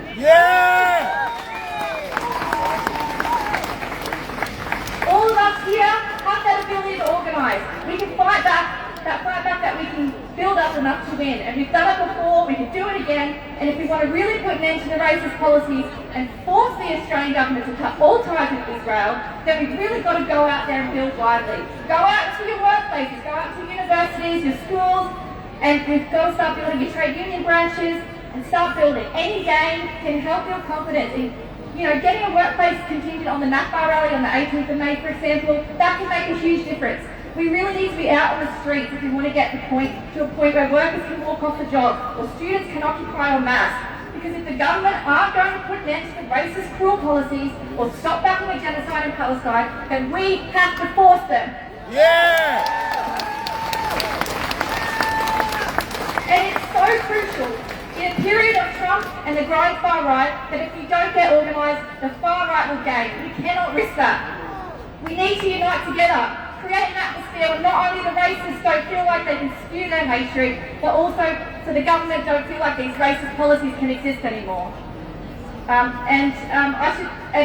All of us here have that ability to organise. We can fight back that we can build up enough to win. And we've done it before, we can do it again. And if we want to really put an end to the racist policies and force the Australian government to cut all ties with Israel, then we've really got to go out there and build widely. Go out to your workplaces, go out to universities, your schools, and we've got to start building your trade union branches and start building. Any gain can help your confidence in Getting a workplace contingent on the NAPBAR rally on the 18th of May, for example, that can make a huge difference. We really need to be out on the streets if we want to get to a point where workers can walk off the job or students can occupy en masse. Because if the government aren't going to put an end to the racist, cruel policies or stop backing the genocide in Palestine, then we have to force them. Yeah! And it's so crucial in a period of Trump and the growing far right that if we don't get organised, the far right will gain. We cannot risk that. We need to unite together, create an atmosphere where not only the racists don't feel like they can spew their hatred, but also so the government don't feel like these racist policies can exist anymore. And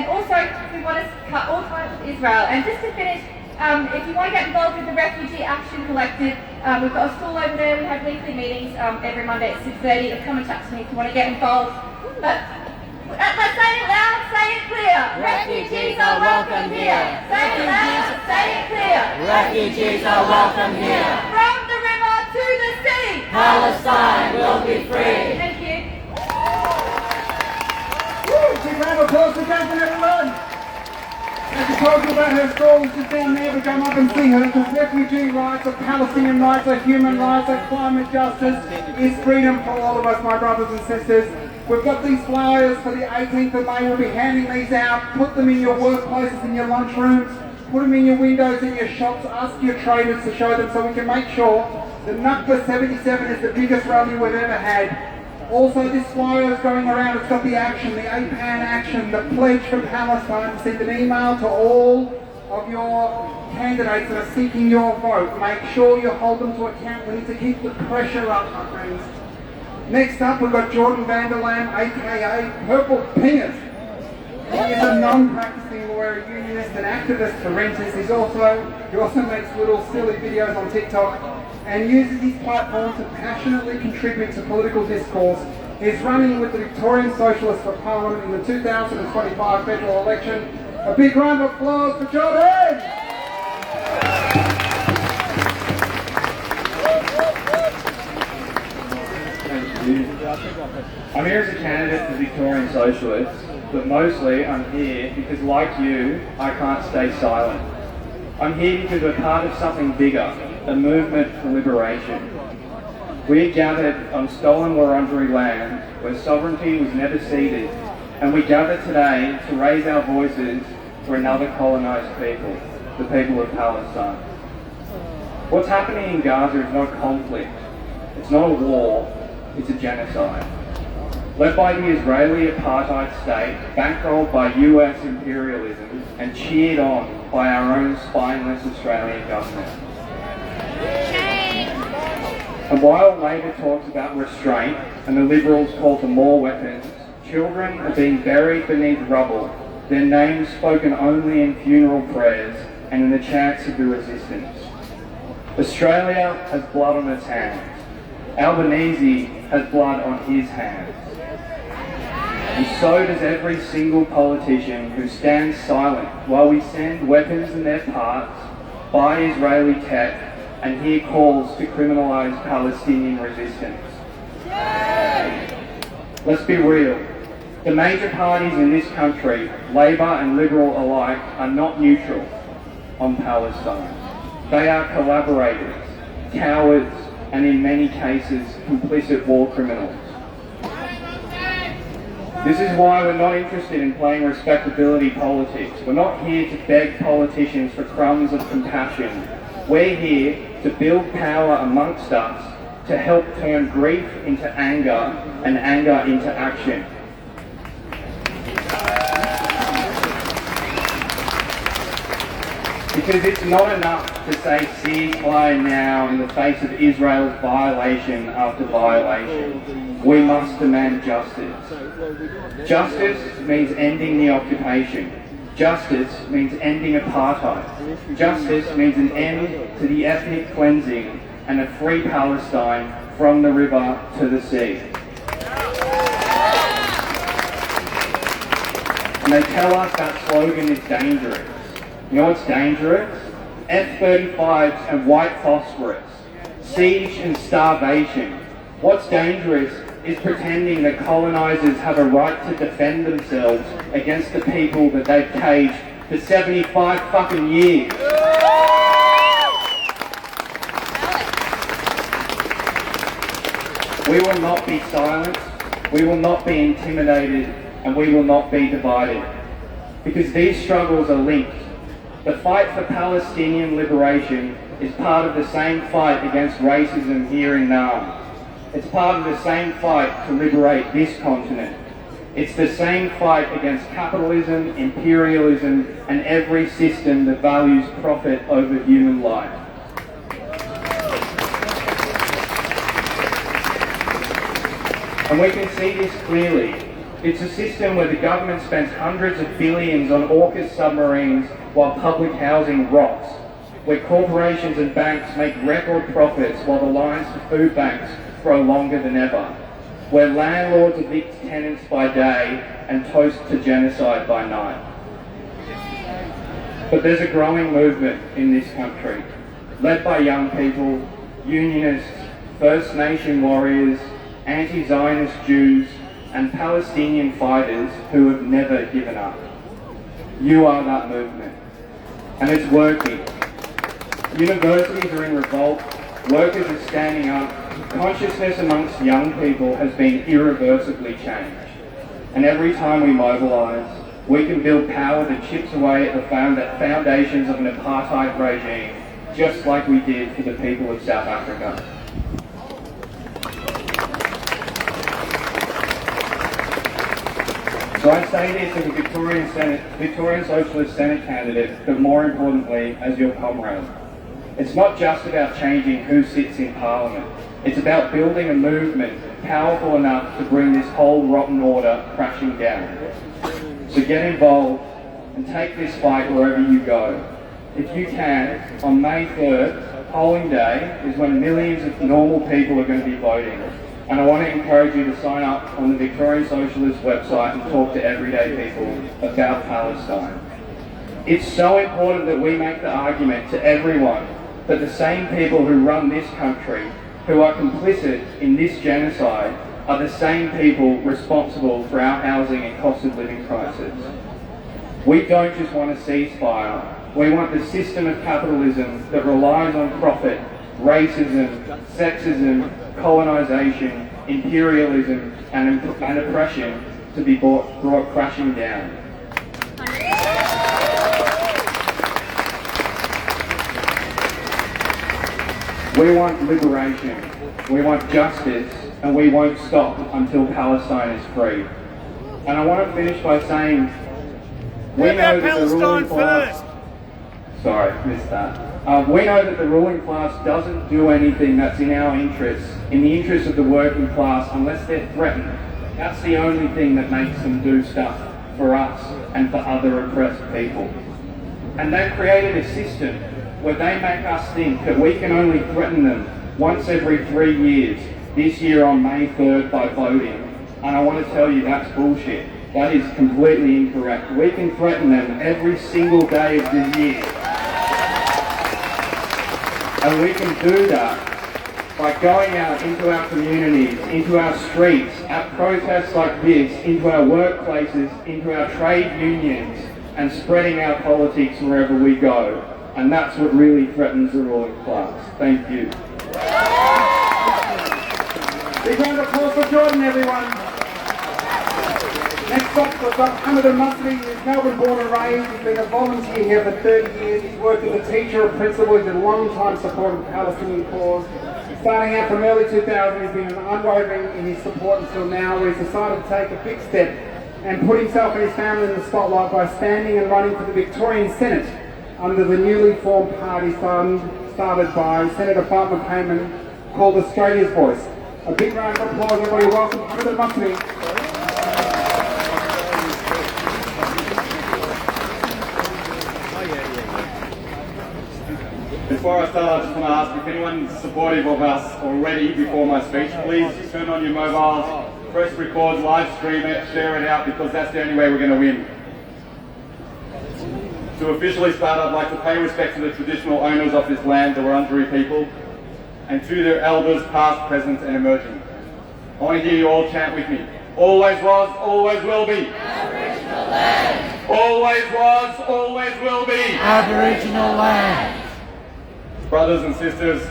also we want to cut all ties with Israel. And just to finish, if you want to get involved with the Refugee Action Collective, we've got a stall over there. We have weekly meetings every Monday at 6:30. Come and chat to me if you want to get involved. But let's say it loud, say it clear. Refugees are welcome here. Say it loud, say it clear. Refugees are welcome here. From the river to the sea, Palestine will be free. Thank you. Woo! Big round of applause for Jason, everyone! As she told you about her stall, just down there, we come up and see her, because refugee rights are Palestinian rights, are human rights, are climate justice, is freedom for all of us, my brothers and sisters. We've got these flyers for the 18th of May. We'll be handing these out. Put them in your workplaces, in your lunchrooms. Put them in your windows, in your shops. Ask your traders to show them so we can make sure the Nakba 77 is the biggest rally we've ever had. Also, this flyer is going around. It's got the action, the APAN action, the pledge for Palestine. Send an email to all of your candidates that are seeking your vote. Make sure you hold them to account. We need to keep the pressure up, my friends. Next up, we've got Jordan Vanderlam, aka Purple Penis. He is a non-practicing lawyer, unionist and activist for renters. He also makes little silly videos on TikTok and uses his platform to passionately contribute to political discourse. He's running with the Victorian Socialists for Parliament in the 2025 federal election. A big round of applause for Jordan! I'm here as a candidate for Victorian Socialists, but mostly I'm here because, like you, I can't stay silent. I'm here because we're part of something bigger, a movement for liberation. We gathered on stolen Wurundjeri land where sovereignty was never ceded, and we gather today to raise our voices for another colonised people, the people of Palestine. What's happening in Gaza is not a conflict, it's not a war, it's a genocide. Led by the Israeli apartheid state, bankrolled by US imperialism, and cheered on by our own spineless Australian government. And while Labor talks about restraint, and the Liberals call for more weapons, children are being buried beneath rubble, their names spoken only in funeral prayers and in the chants of the resistance. Australia has blood on its hands. Albanese has blood on his hands. And so does every single politician who stands silent while we send weapons in their parts, buy Israeli tech, and hear calls to criminalise Palestinian resistance. Let's be real. The major parties in this country, Labor and Liberal alike, are not neutral on Palestine. They are collaborators, cowards, and in many cases, complicit war criminals. This is why we're not interested in playing respectability politics. We're not here to beg politicians for crumbs of compassion. We're here to build power amongst us, to help turn grief into anger and anger into action. Because it's not enough to say ceasefire now in the face of Israel's violation after violation. We must demand justice. Justice means ending the occupation. Justice means ending apartheid. Justice means an end to the ethnic cleansing and a free Palestine from the river to the sea. And they tell us that slogan is dangerous. You know what's dangerous? F-35s and white phosphorus, siege and starvation. What's dangerous is pretending that colonisers have a right to defend themselves against the people that they've caged for 75 fucking years. We will not be silenced, we will not be intimidated, and we will not be divided. Because these struggles are linked. The fight for Palestinian liberation is part of the same fight against racism here in Naarm. It's part of the same fight to liberate this continent. It's the same fight against capitalism, imperialism, and every system that values profit over human life. And we can see this clearly. It's a system where the government spends hundreds of billions on AUKUS submarines while public housing rots, where corporations and banks make record profits while the lines to food banks grow longer than ever, where landlords evict tenants by day and toast to genocide by night. But there's a growing movement in this country, led by young people, unionists, First Nation warriors, anti-Zionist Jews, and Palestinian fighters who have never given up. You are that movement, and it's working. Universities are in revolt, workers are standing up, consciousness amongst young people has been irreversibly changed. And every time we mobilise, we can build power that chips away at the foundations of an apartheid regime, just like we did for the people of South Africa. So I say this as a Victorian Socialist Senate candidate, but more importantly, as your comrade. It's not just about changing who sits in Parliament. It's about building a movement powerful enough to bring this whole rotten order crashing down. So get involved and take this fight wherever you go. If you can, on May 3rd, polling day is when millions of normal people are going to be voting. And I want to encourage you to sign up on the Victorian Socialist website and talk to everyday people about Palestine. It's so important that we make the argument to everyone that the same people who run this country, who are complicit in this genocide, are the same people responsible for our housing and cost of living crisis. We don't just want a ceasefire. We want the system of capitalism that relies on profit, racism, sexism, colonisation, imperialism, and oppression to be brought crashing down. We want liberation, we want justice, and we won't stop until Palestine is free. And I want to finish by saying, we know that the ruling class... Sorry, missed that. We know that the ruling class doesn't do anything that's in our interests, in the interests of the working class, unless they're threatened. That's the only thing that makes them do stuff for us and for other oppressed people. And they've created a system where they make us think that we can only threaten them once every 3 years, this year on May 3rd by voting. And I want to tell you that's bullshit. That is completely incorrect. We can threaten them every single day of the year. And we can do that by going out into our communities, into our streets, at protests like this, into our workplaces, into our trade unions, and spreading our politics wherever we go. And that's what really threatens the ruling class. Thank you. Big round of applause for Jordan, everyone. Next up, we've got Hamid Masri. He's Melbourne born and raised. He's been a volunteer here for 30 years. He's worked as a teacher and principal. He's a long-time supporter of the Palestinian cause. Starting out from early 2000, he's been unwavering in his support until now, where he's decided to take a big step and put himself and his family in the spotlight by standing and running for the Victorian Senate under the newly formed party started by Senator Fatma Payman, called Australia's Voice. A big round of applause, everybody. Welcome Hamid Masri. Before I start, I just want to ask if anyone's supportive of us already before my speech, please turn on your mobiles, press record, live stream it, share it out, because that's the only way we're going to win. To officially start, I'd like to pay respect to the traditional owners of this land, the Wurundjeri people, and to their elders past, present and emerging. I want to hear you all chant with me. Always was, always will be. Aboriginal land. Always was, always will be. Aboriginal land. Brothers and sisters,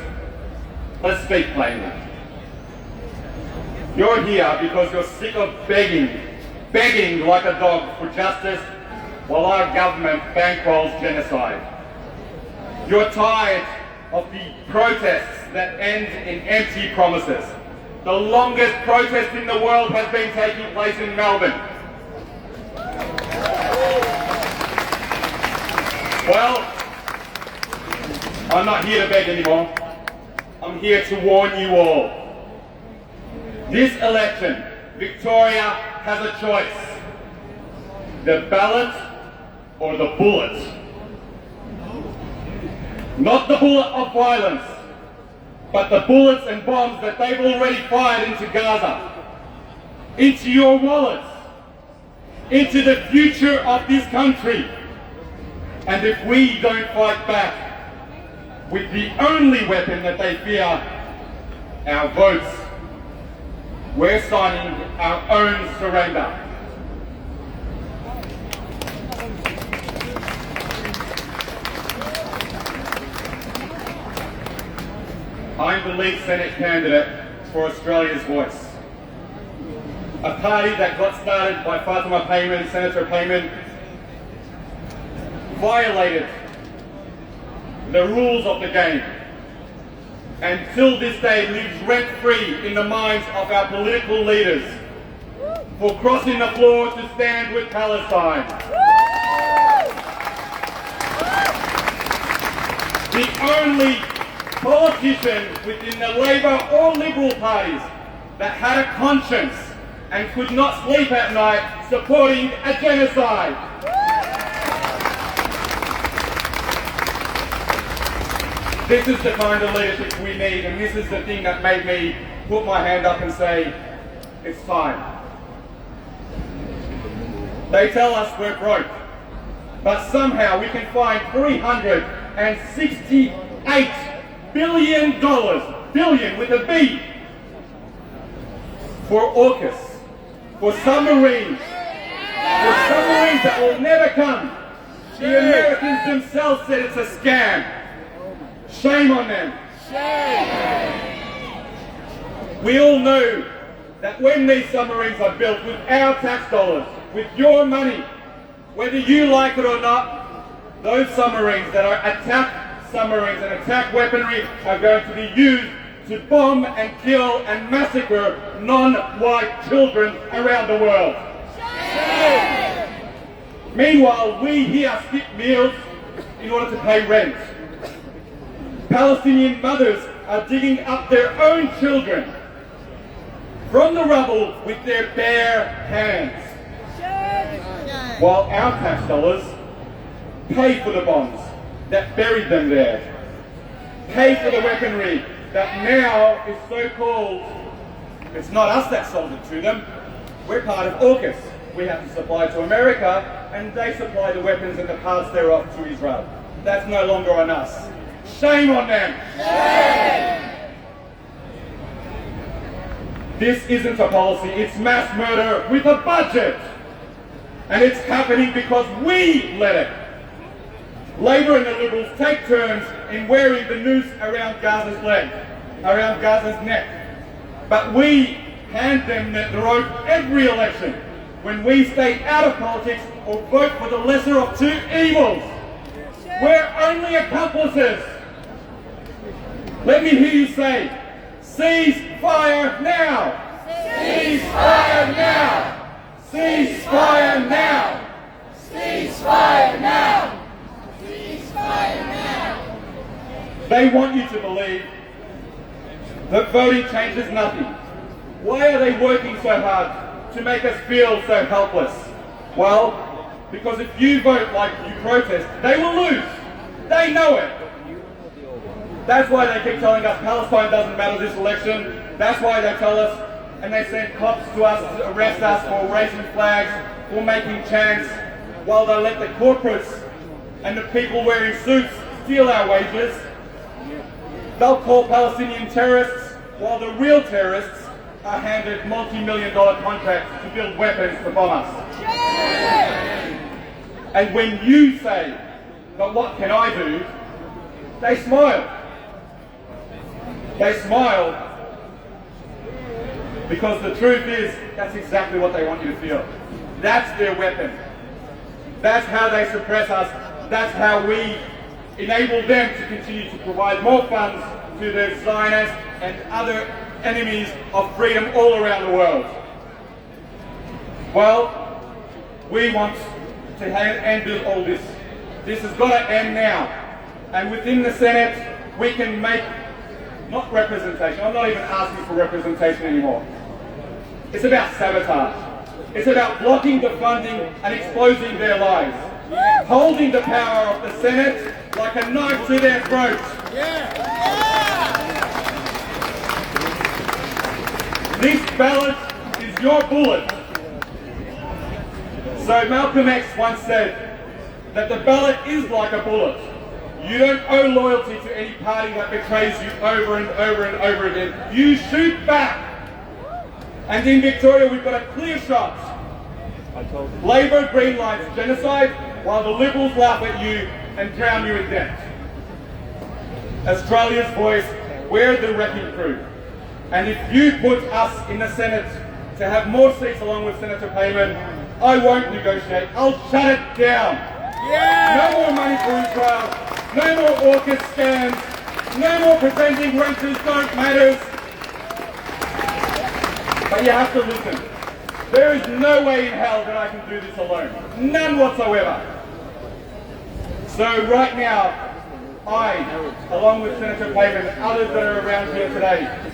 let's speak plainly. You're here because you're sick of begging like a dog for justice while our government bankrolls genocide. You're tired of the protests that end in empty promises. The longest protest in the world has been taking place in Melbourne. Well, I'm not here to beg anymore. I'm here to warn you all. This election, Victoria has a choice. The ballot or the bullet. Not the bullet of violence, but the bullets and bombs that they've already fired into Gaza, into your wallets, into the future of this country. And if we don't fight back with the only weapon that they fear, our votes, we're signing our own surrender. I'm the lead Senate candidate for Australia's Voice. A party that got started by Fatima Payman, Senator Payman, violated the rules of the game, and till this day lives rent-free in the minds of our political leaders for crossing the floor to stand with Palestine. The only politician within the Labor or Liberal parties that had a conscience and could not sleep at night supporting a genocide. This is the kind of leadership we need, and this is the thing that made me put my hand up and say, it's time. They tell us we're broke, but somehow we can find $368 billion, billion with a B, for AUKUS, for submarines that will never come. The Americans themselves said it's a scam. Shame on them. Shame. We all know that when these submarines are built with our tax dollars, with your money, whether you like it or not, those submarines that are attack submarines and attack weaponry are going to be used to bomb and kill and massacre non-white children around the world. Shame. Meanwhile, we here skip meals in order to pay rent. Palestinian mothers are digging up their own children from the rubble with their bare hands, while our tax dollars pay for the bombs that buried them there, pay for the weaponry that now is so-called, it's not us that sold it to them, we're part of AUKUS. We have to supply to America, and they supply the weapons and the parts thereof to Israel. That's no longer on us. Shame on them! Shame. This isn't a policy, it's mass murder with a budget! And it's happening because we let it. Labour and the Liberals take turns in wearing the noose around Gaza's leg, around Gaza's neck. But we hand them the rope every election when we stay out of politics or vote for the lesser of two evils. We're only accomplices. Let me hear you say, cease fire now! Cease fire now! Cease fire now! Cease fire now! Cease fire now! They want you to believe that voting changes nothing. Why are they working so hard to make us feel so helpless? Well, because if you vote like you protest, they will lose. They know it. That's why they keep telling us Palestine doesn't matter this election. That's why they tell us, and they send cops to us to arrest us for raising flags, for making chants, while they let the corporates and the people wearing suits steal our wages. They'll call Palestinian terrorists, while the real terrorists are handed multi-million-dollar contracts to build weapons to bomb us. And when you say, but what can I do? They smile. They smile because the truth is that's exactly what they want you to feel. That's their weapon. That's how they suppress us. That's how we enable them to continue to provide more funds to the Zionists and other enemies of freedom all around the world. Well, we want to end all this. This has got to end now. And within the Senate, we can make, not representation, I'm not even asking for representation anymore. It's about sabotage. It's about blocking the funding and exposing their lies. Holding the power of the Senate like a knife to their throats. This ballot is your bullet. So Malcolm X once said that the ballot is like a bullet. You don't owe loyalty to any party that betrays you over and over and over again. You shoot back. And in Victoria we've got a clear shot. Labor greenlights genocide while the Liberals laugh at you and drown you in debt. Australia's voice, we're the wrecking crew. And if you put us in the Senate to have more seats along with Senator Payman, I won't negotiate. I'll shut it down. No more money for Israel. No more AUKUS scams. No more pretending renters don't matter. But you have to listen. There is no way in hell that I can do this alone. None whatsoever. So right now, I, along with Senator Payman and others that are around here today,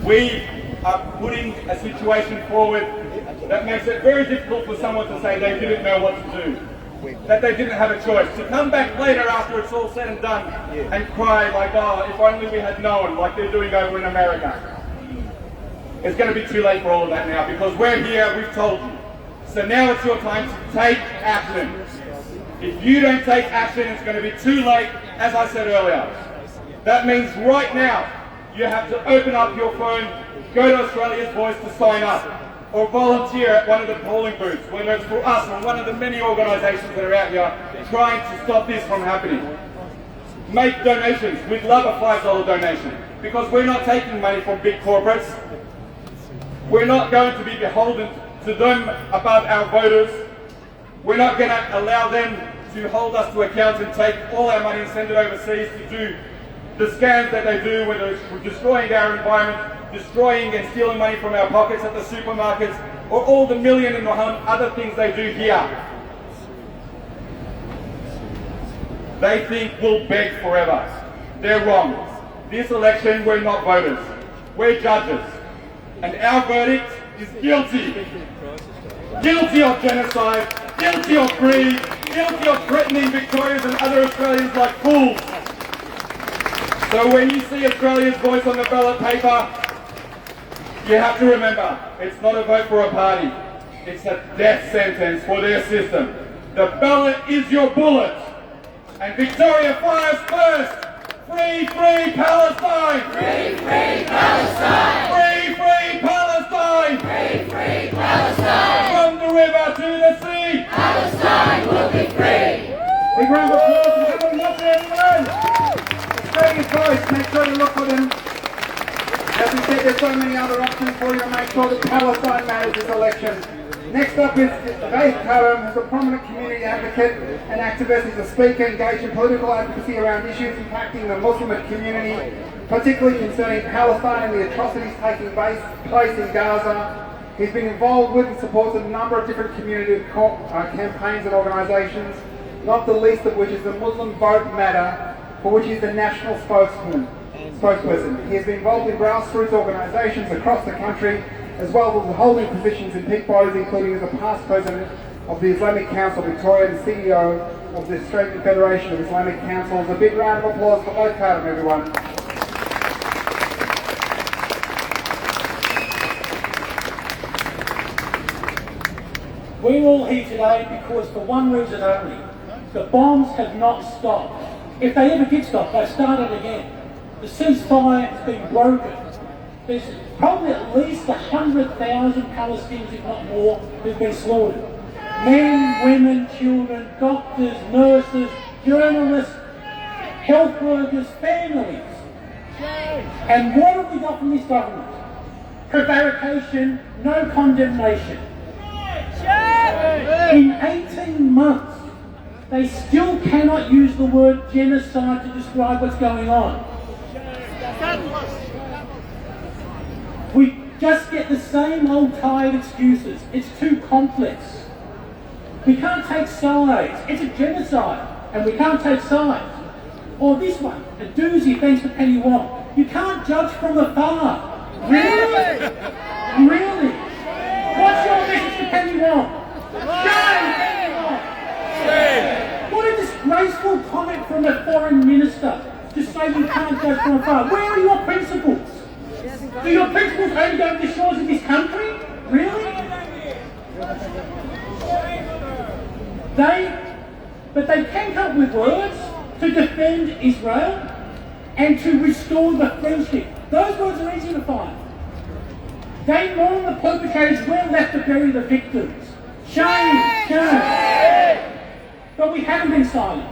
we are putting a situation forward that makes it very difficult for someone to say they didn't know what to do, that they didn't have a choice. To come back later after it's all said and done and cry like, oh, if only we had known, like they're doing over in America. It's going to be too late for all of that now because we're here, we've told you. So now it's your time to take action. If you don't take action, it's going to be too late, as I said earlier. That means right now, you have to open up your phone, go to Australia's Voice to sign up, or volunteer at one of the polling booths, whether it's for us or one of the many organisations that are out here trying to stop this from happening. Make donations. We'd love a $5 donation because we're not taking money from big corporates. We're not going to be beholden to them above our voters. We're not going to allow them to hold us to account and take all our money and send it overseas to do the scams that they do, whether it's destroying our environment, destroying and stealing money from our pockets at the supermarkets, or all the million and other things they do here. They think we'll beg forever. They're wrong. This election, we're not voters. We're judges. And our verdict is guilty. Guilty of genocide, guilty of greed, guilty of threatening Victorians and other Australians like fools. So when you see Australia's Voice on the ballot paper, you have to remember, it's not a vote for a party. It's a death sentence for their system. The ballot is your bullet. And Victoria fires first. Free, free Palestine! Free, free Palestine! Free, free Palestine! Free, free Palestine! From the river to the sea! Palestine will be free! Big round of applause and have a look at everyone! Australia's Voice, make sure you look for them. As we said, there's so many other options for you to make sure that Palestine matters this election. Next up is Naarm, who's a prominent community advocate and activist. He's a speaker engaged in political advocacy around issues impacting the Muslim community, particularly concerning Palestine and the atrocities taking place in Gaza. He's been involved with and supports a number of different community campaigns and organisations, not the least of which is the Muslim Vote Matter, for which he's the national spokesperson. He has been involved in grassroots organisations across the country, as well as holding positions in peak bodies, including as a past president of the Islamic Council of Victoria and CEO of the Australian Federation of Islamic Councils. A big round of applause for both of them, everyone. We're all here today because for one reason only. The bombs have not stopped. If they ever did stop, they started again. The ceasefire has been broken. there's probably at least 100,000 Palestinians, if not more, who've been slaughtered. Men, women, children, doctors, nurses, journalists, health workers, families. And what have we got from this government? Prevarication, no condemnation. In 18 months, they still cannot use the word genocide to describe what's going on. We just get the same old tired excuses. It's too complex. We can't take sides. It's a genocide, and we can't take sides. Or this one, a doozy thanks to Penny Wong. You can't judge from afar. Really? Really? What's your message to Penny Wong? Shame, Penny Wong! Shame! What a disgraceful comment from a foreign minister to say you can't judge from afar. Where are your principles? Do your principles only go to the shores of this country? Really? But they can come up with words to defend Israel and to restore the friendship. Those words are easy to find. They mourn the perpetrators, well left to bury the victims. Shame! Shame! But we haven't been silent.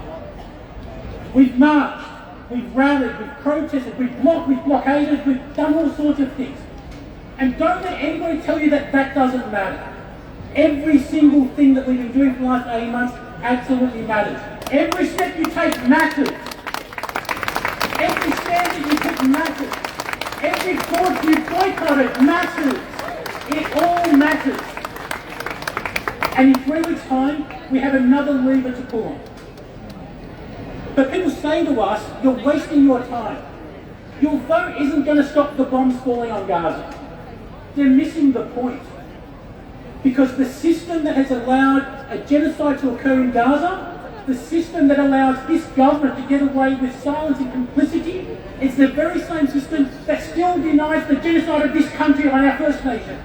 We've marched, we've rallied, we've protested, we've blocked, we've blockaded, we've done all sorts of things. And don't let anybody tell you that that doesn't matter. Every single thing that we've been doing for the last 18 months absolutely matters. Every step you take matters. Every stand that you take matters. Every course you boycotted matters. It all matters. And in 3 weeks' time, we have another lever to pull on. But people say to us, you're wasting your time. Your vote isn't going to stop the bombs falling on Gaza. They're missing the point. Because the system that has allowed a genocide to occur in Gaza, the system that allows this government to get away with silence and complicity, it's the very same system that still denies the genocide of this country on our First Nations.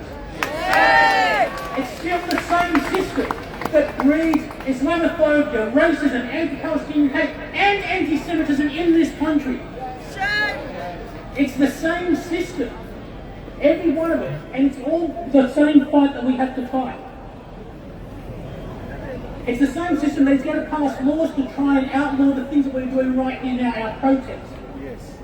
It's still the same system that breeds Islamophobia, racism, anti-Palestinian hate, and anti-Semitism in this country. It's the same system. Every one of it. And it's all the same fight that we have to fight. It's the same system that's going to pass laws to try and outlaw the things that we're doing right here now, our protests.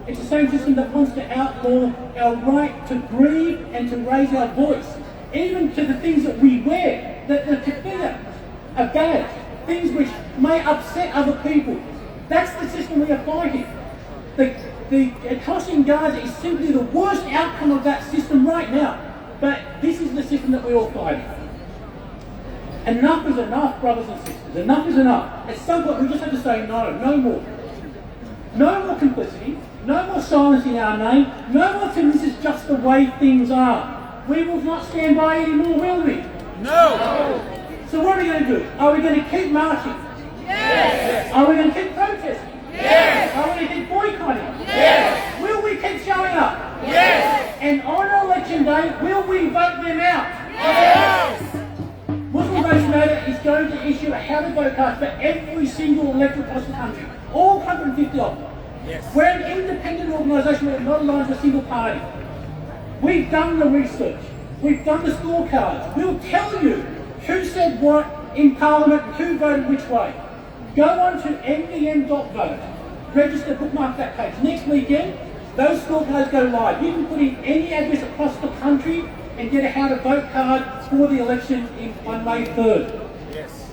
It's the same system that wants to outlaw our right to breathe and to raise our voice. Even to the things that we wear, that the keffiyeh, a badge, things which may upset other people. That's the system we are fighting. The atrocity in Gaza is simply the worst outcome of that system right now. But this is the system that we're all fighting. Enough is enough, brothers and sisters. Enough is enough. At some point we just have to say no, no more. No more complicity, no more silence in our name, no more saying this is just the way things are. We will not stand by anymore, will we? No! So what are we going to do? Are we going to keep marching? Yes! Are we going to keep protesting? Yes! Are we going to keep boycotting? Yes! Will we keep showing up? Yes! And on election day, will we vote them out? Yes! Muslim Votes Matter is going to issue a how to vote card for every single electorate across the country. All 150 of them. Yes. We're an independent organisation, we're not aligned to a single party. We've done the research. We've done the scorecards. We'll tell you who said what in Parliament and who voted which way. Go on to nvm.vote, register, bookmark that page. Next weekend, those scorecards go live. You can put in any address across the country and get a how to vote card for the election on May 3rd. Yes.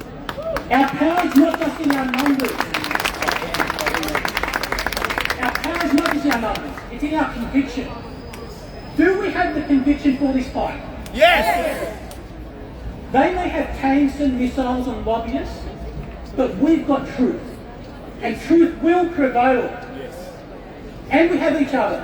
Our power is not just in our numbers. Our power is not just in our numbers, it's in our conviction. Do we have the conviction for this fight? Yes! They may have tanks and missiles and lobbyists, but we've got truth. And truth will prevail. Yes. And we have each other.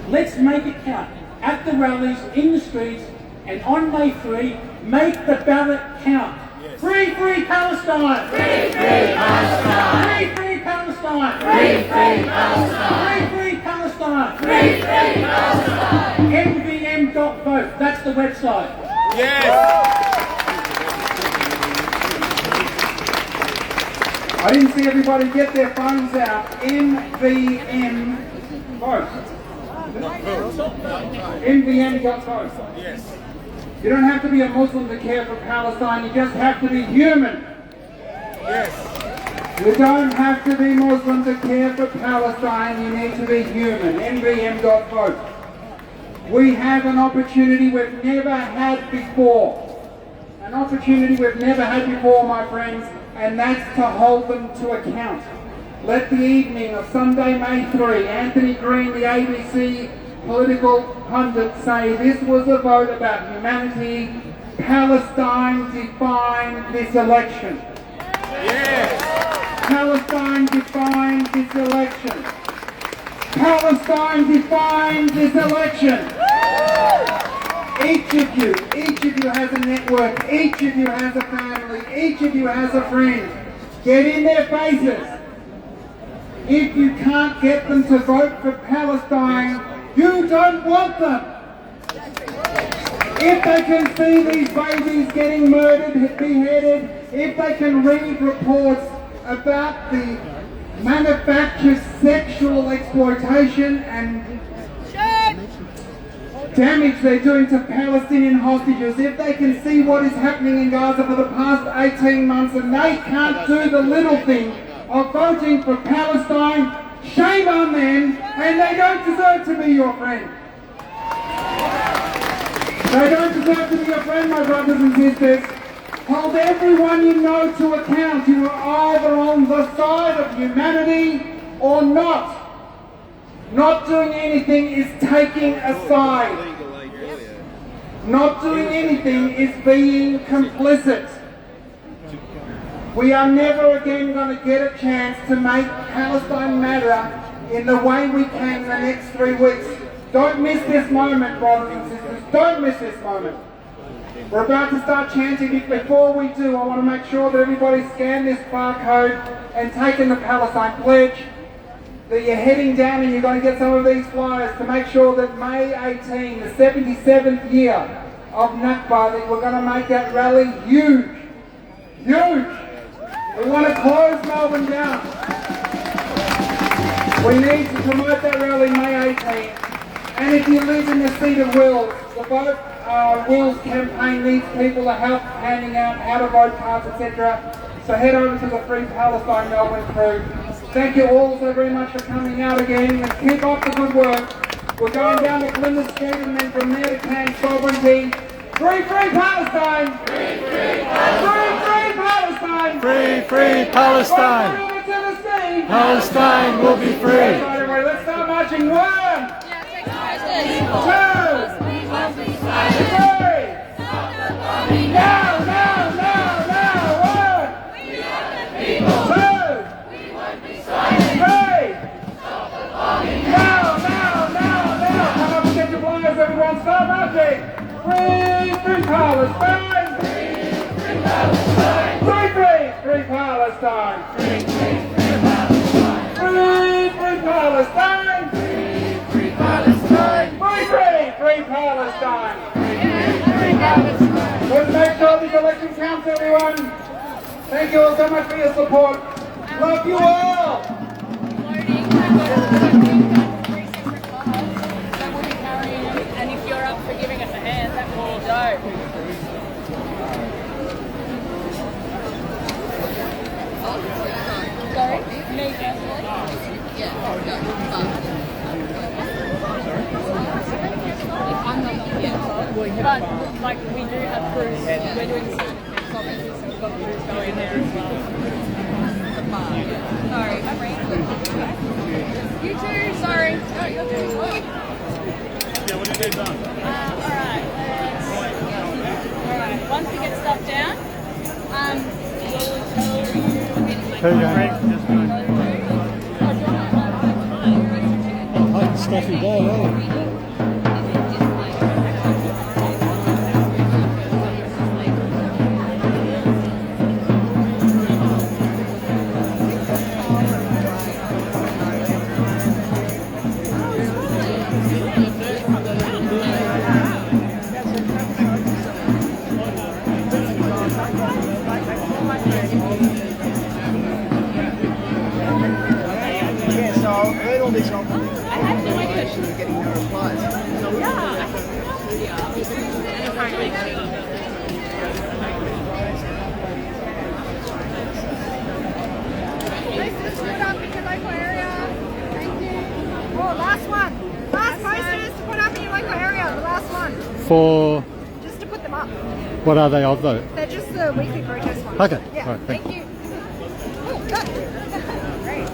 Let's make it count. At the rallies, in the streets, and on May 3, make the ballot count. Yes. Free, free Palestine! Free, free Palestine! Free, free Palestine! Free, free Palestine! Free, free Palestine! Free, free Palestine! nvm.vote, that's the website. Yes! I didn't see everybody get their phones out. NVM vote. NVM.vote. Yes. You don't have to be a Muslim to care for Palestine, you just have to be human. Yes. You don't have to be Muslim to care for Palestine, you need to be human. NVM.vote. We have an opportunity we've never had before. An opportunity we've never had before, my friends, and that's to hold them to account. Let the evening of Sunday, May 3, Anthony Green, the ABC political pundit, say this was a vote about humanity. Palestine defined this election. Yes. Palestine defined this election. Palestine defined this election. Each of you has a network, each of you has a family, each of you has a friend. Get in their faces. If you can't get them to vote for Palestine, you don't want them. If they can see these babies getting murdered, beheaded, if they can read reports about the manufactured sexual exploitation and damage they're doing to Palestinian hostages, if they can see what is happening in Gaza for the past 18 months and they can't do the little thing of voting for Palestine, shame on them, and they don't deserve to be your friend. They don't deserve to be your friend, my brothers and sisters. Hold everyone you know to account. You are either on the side of humanity or not. Not doing anything is taking a side. Not doing anything is being complicit. We are never again going to get a chance to make Palestine matter in the way we can in the next 3 weeks. Don't miss this moment, brothers and sisters. Don't miss this moment. We're about to start chanting it. Before we do, I want to make sure that everybody scan this barcode and take in the Palestine pledge. That you're heading down and you're going to get some of these flyers to make sure that May 18, the 77th year of Nakba, that we're going to make that rally huge. Huge! We want to close Melbourne down. We need to promote that rally May 18. And if you live in the seat of Wills, the Vote Wills campaign needs people to help handing out how to vote cards, etc. So head over to the Free Palestine Melbourne crew. Thank you all so very much for coming out again and keep up the good work. We're going down to Flinders Street and then from there to Cairns Sovereignty. Free Palestine! Free Palestine! Free Palestine! Palestine will be free! Let's start marching. 1, 2, 3. Now! 1, 2, 3. Now! Come up and get your flyers, everyone. Start marching. Free Palestine! Free Palestine! Free Palestine! Free Palestine! Free Palestine! Free Palestine! Let's make sure these elections count, everyone. Thank you all so much for your support. Love you all! And if you're up for giving us a hand, that will go. Sorry? Me personally? Yeah, no, I'm not yet. But, like, we do have crews. We're doing sovereignty, so we've got crews going there as well. Sorry, my brain's you too, sorry. No, you're doing well. Yeah, what have they done? Alright, once we get stuff down, we'll tell you. Stuffy day, eh? Yeah, so I heard all these old things. I had no idea she was getting no replies. Last one. Last posters to put up in your local area. The last one. For Just to put them up. what are they of though? They're just the weekly protest ones. Okay. Yeah. All right, Thank you. Oh, good. Great.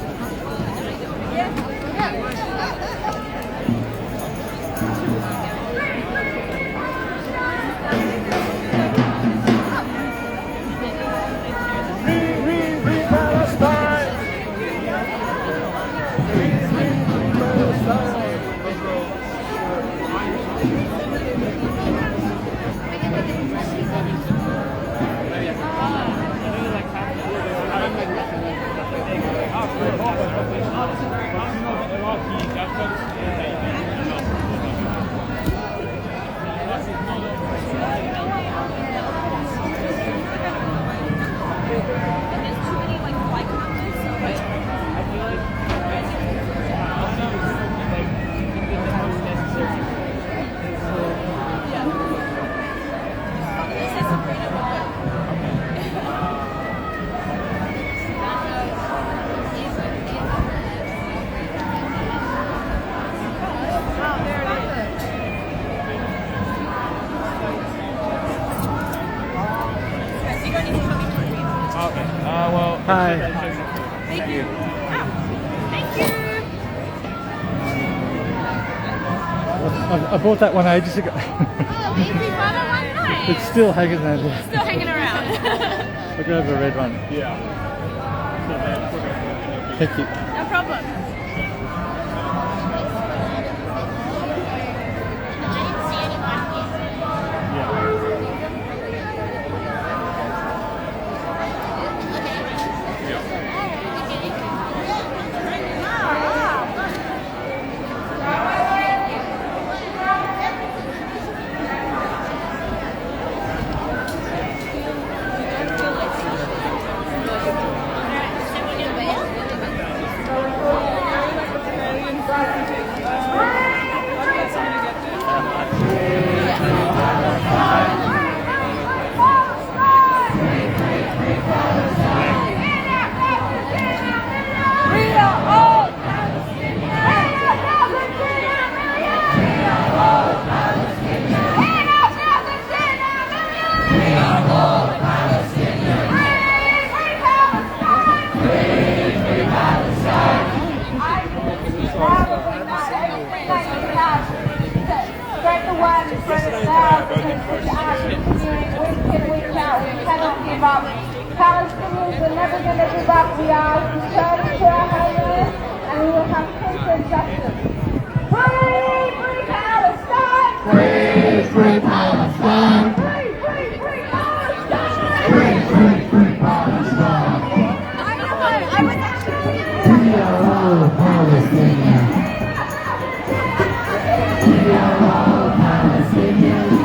Hi. Thank you. Thank you. I bought that one ages ago. Oh, easy butter one, nice. It's still hanging there. Still hanging around. I'll grab a red one. Yeah. Thank you. No problem. Palestinians are never going to give up. We are returning to our homeland and we will have peace and justice. Free, free Palestine! Free, free Palestine! Free, free, free Palestine! Free, free, free Palestine! I was actually We are all Palestinians. We are all Palestinians.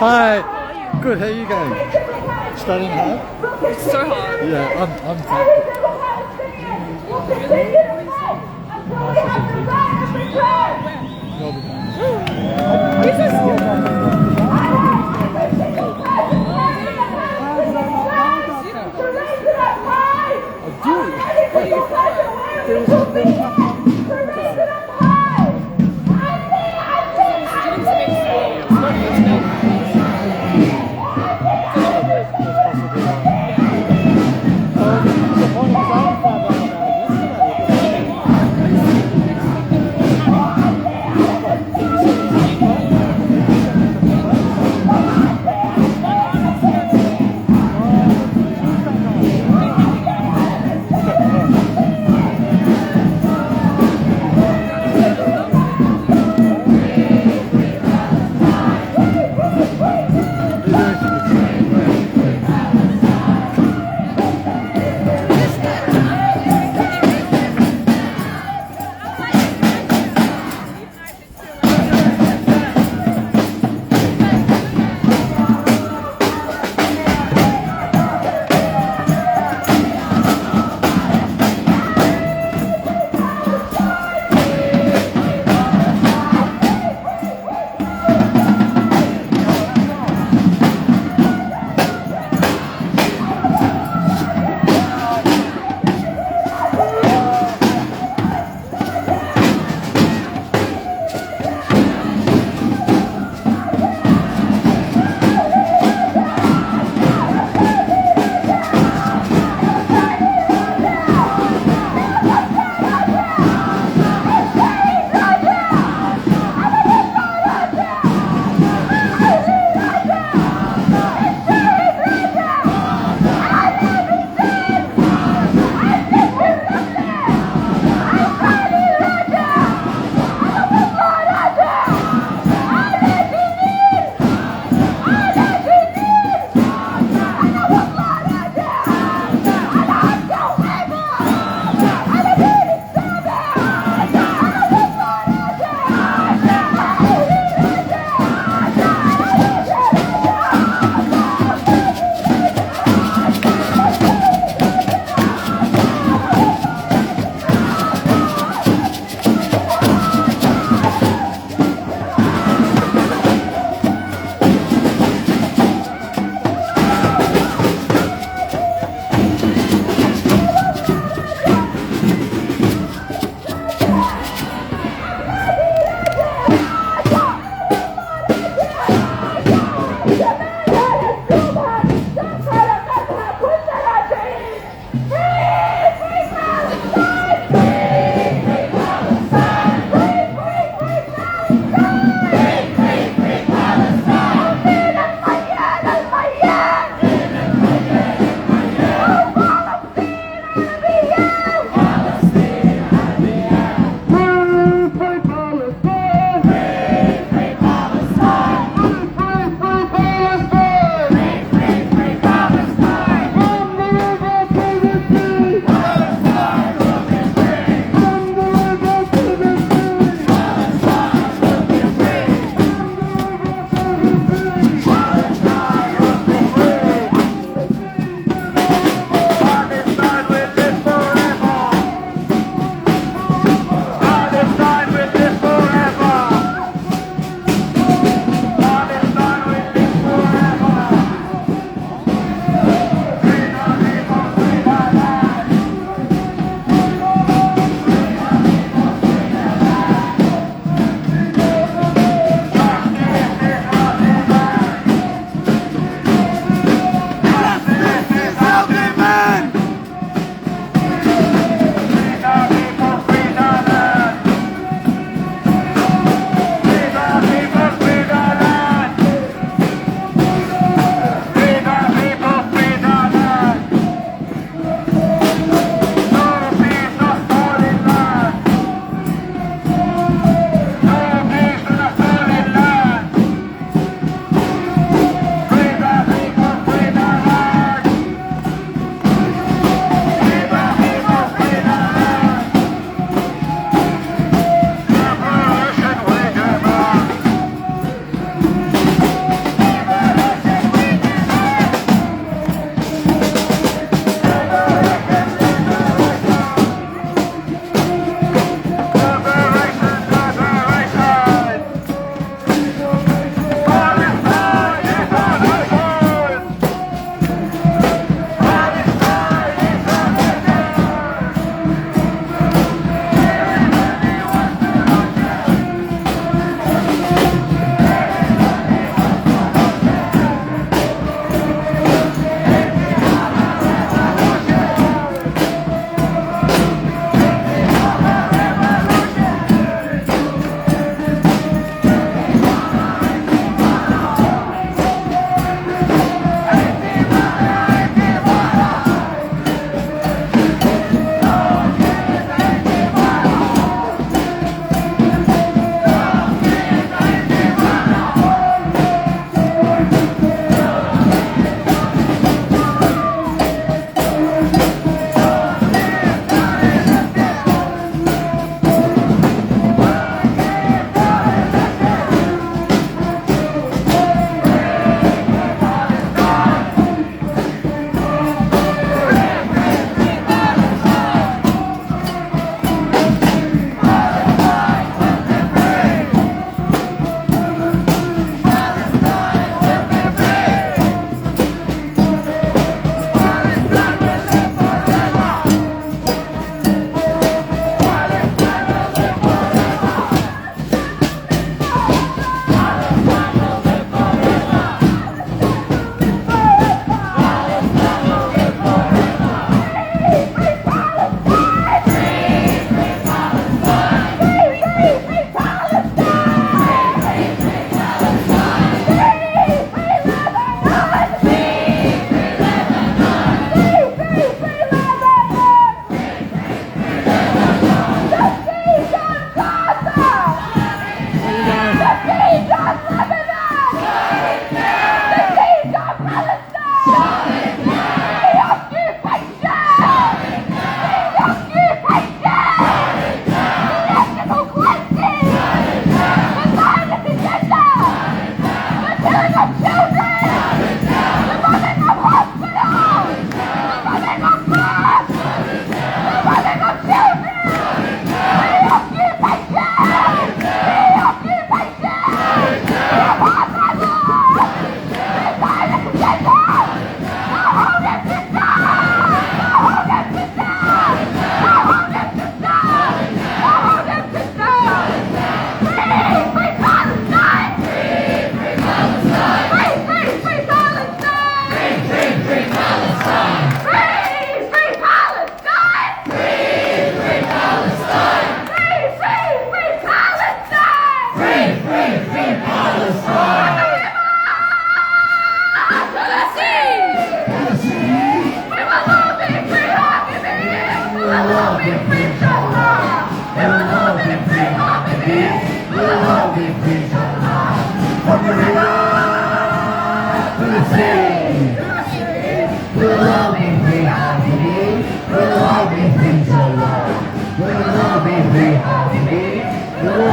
Hi. Good. How are you going? Studying hard? It's so hard. Yeah, I'm fine. I do.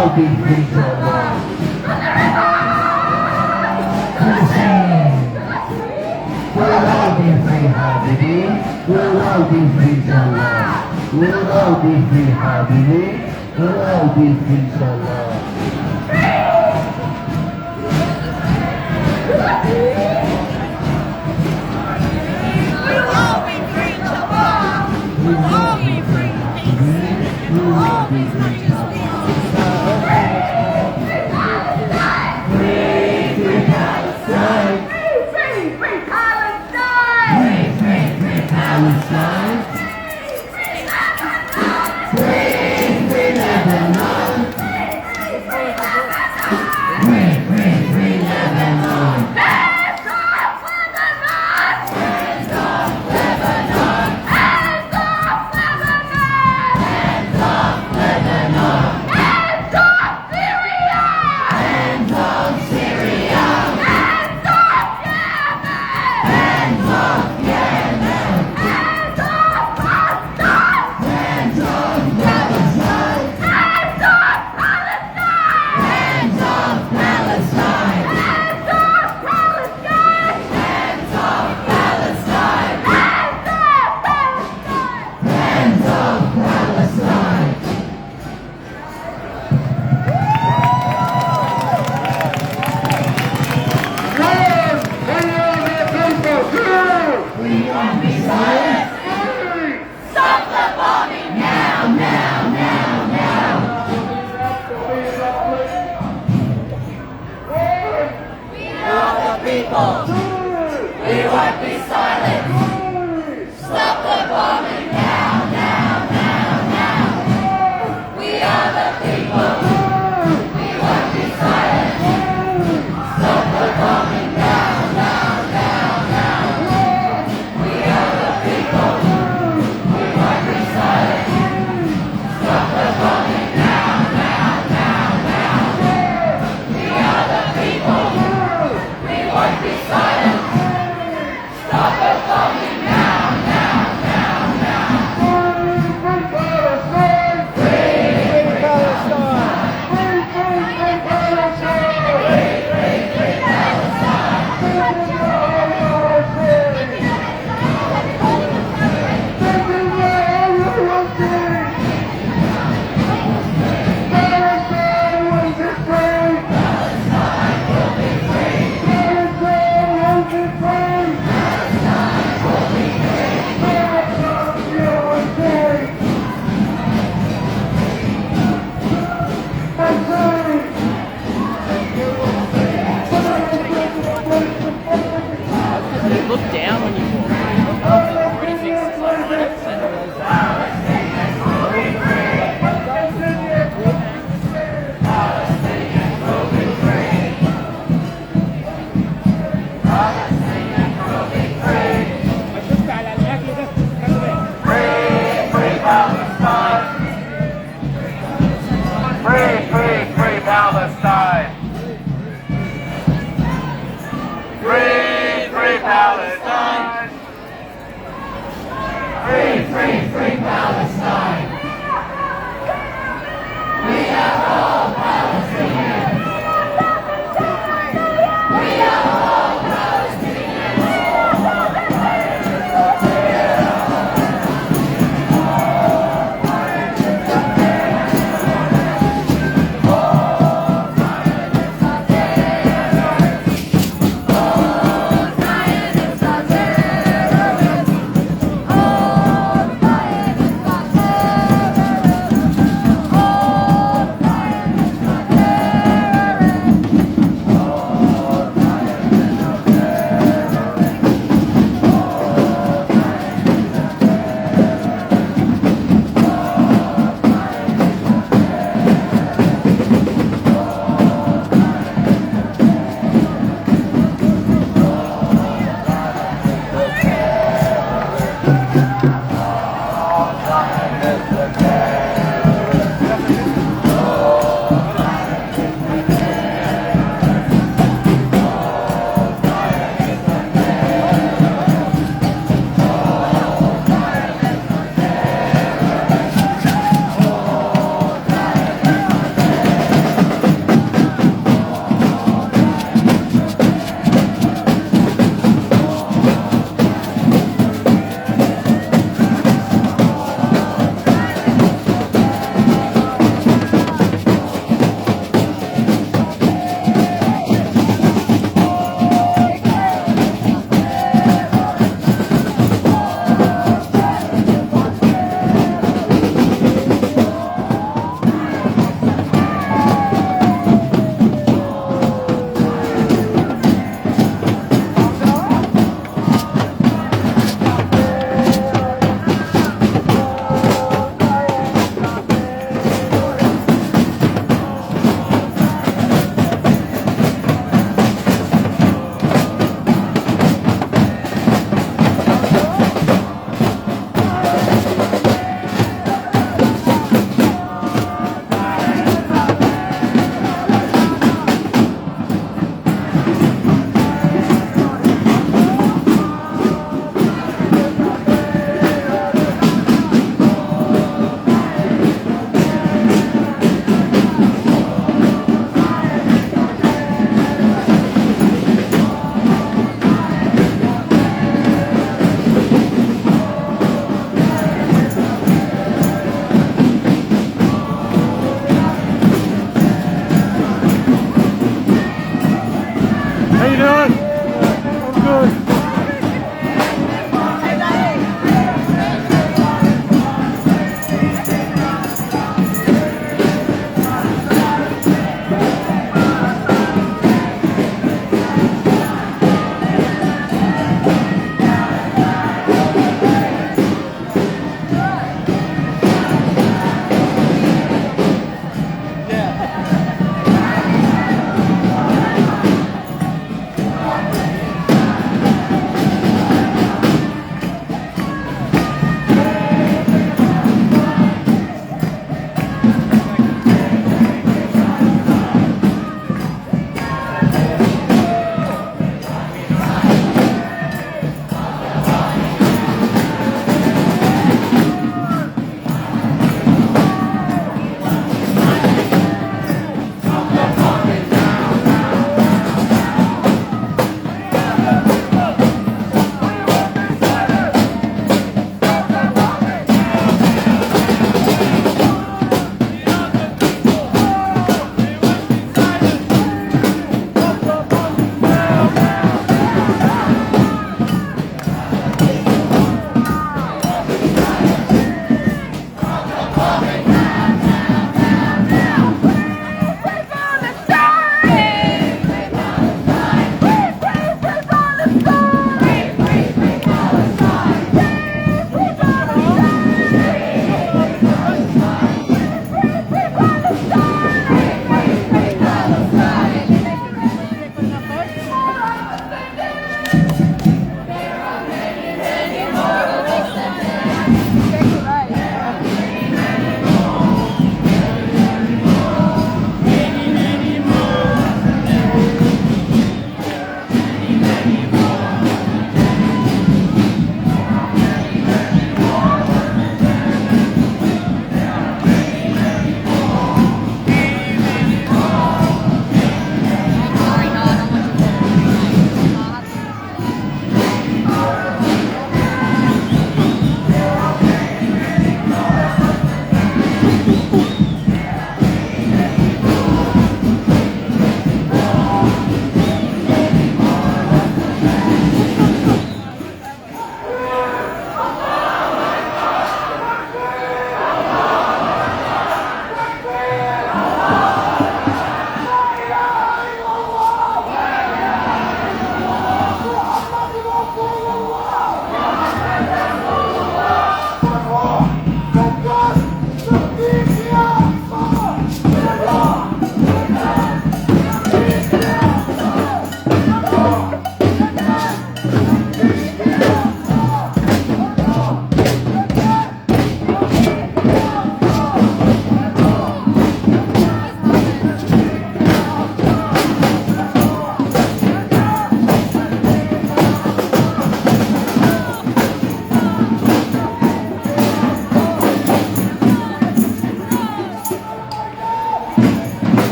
all be free so long. Palestine. We'll all be free, Habibi. We'll all be free so long. We'll all be free, Habibi. We'll all be free so long. We'll all be free to walk. We'll all be free to peace. We'll all be free to speak. Free, free Palestine. Free, free Palestine. Free, free, free Palestine. Free, free Lebanon. Free, free, free Lebanon. Hands off Lebanon! Hands off Lebanon. Hands off Lebanon! Hands off Lebanon.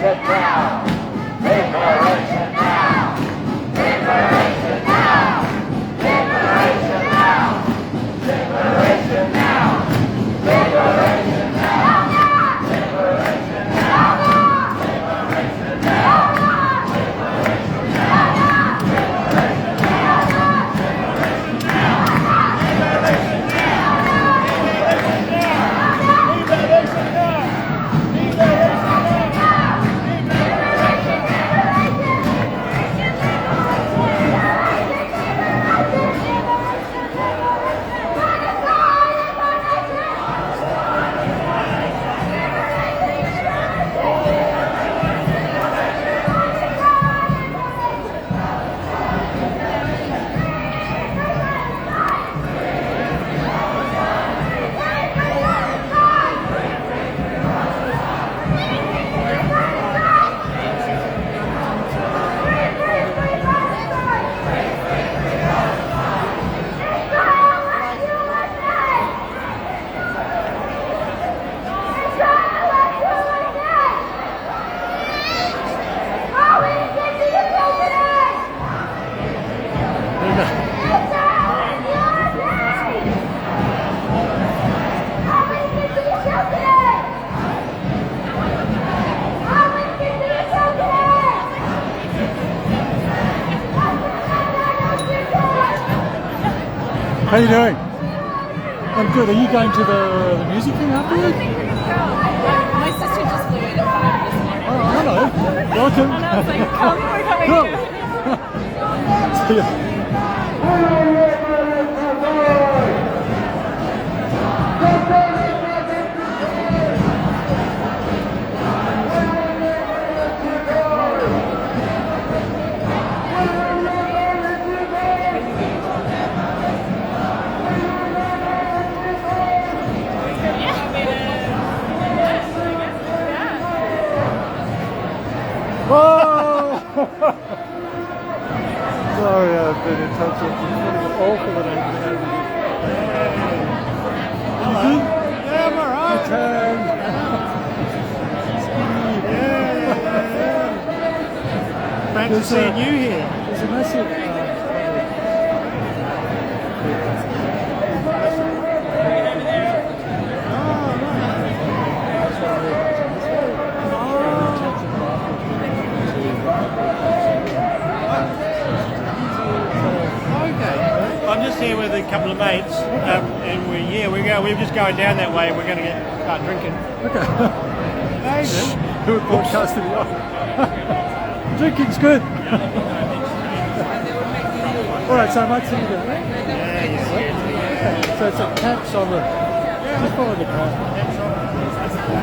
Liberation now! Liberation now! Liberation now! Liberation now! Liberation now! Liberation now! Liberation now! Liberation How you doing? I'm good. Are you going to the music thing afterwards? My sister just flew in at 5 this morning. Oh, hello. Welcome. And I was like, come, we're coming Cool. See ya. Whoa! Sorry, I've been in touch with you. It's awful that I haven't been able to. You good? Yeah, I'm alright. Return. Fancy seeing you here. There's a massive. I'm just here with a couple of mates, and we're just going down that way. And we're going to start drinking. Okay. Amazing. Who would broadcast it off? Drinking's good. All right, so I might see you there. So it's a caps on the. Just follow the car.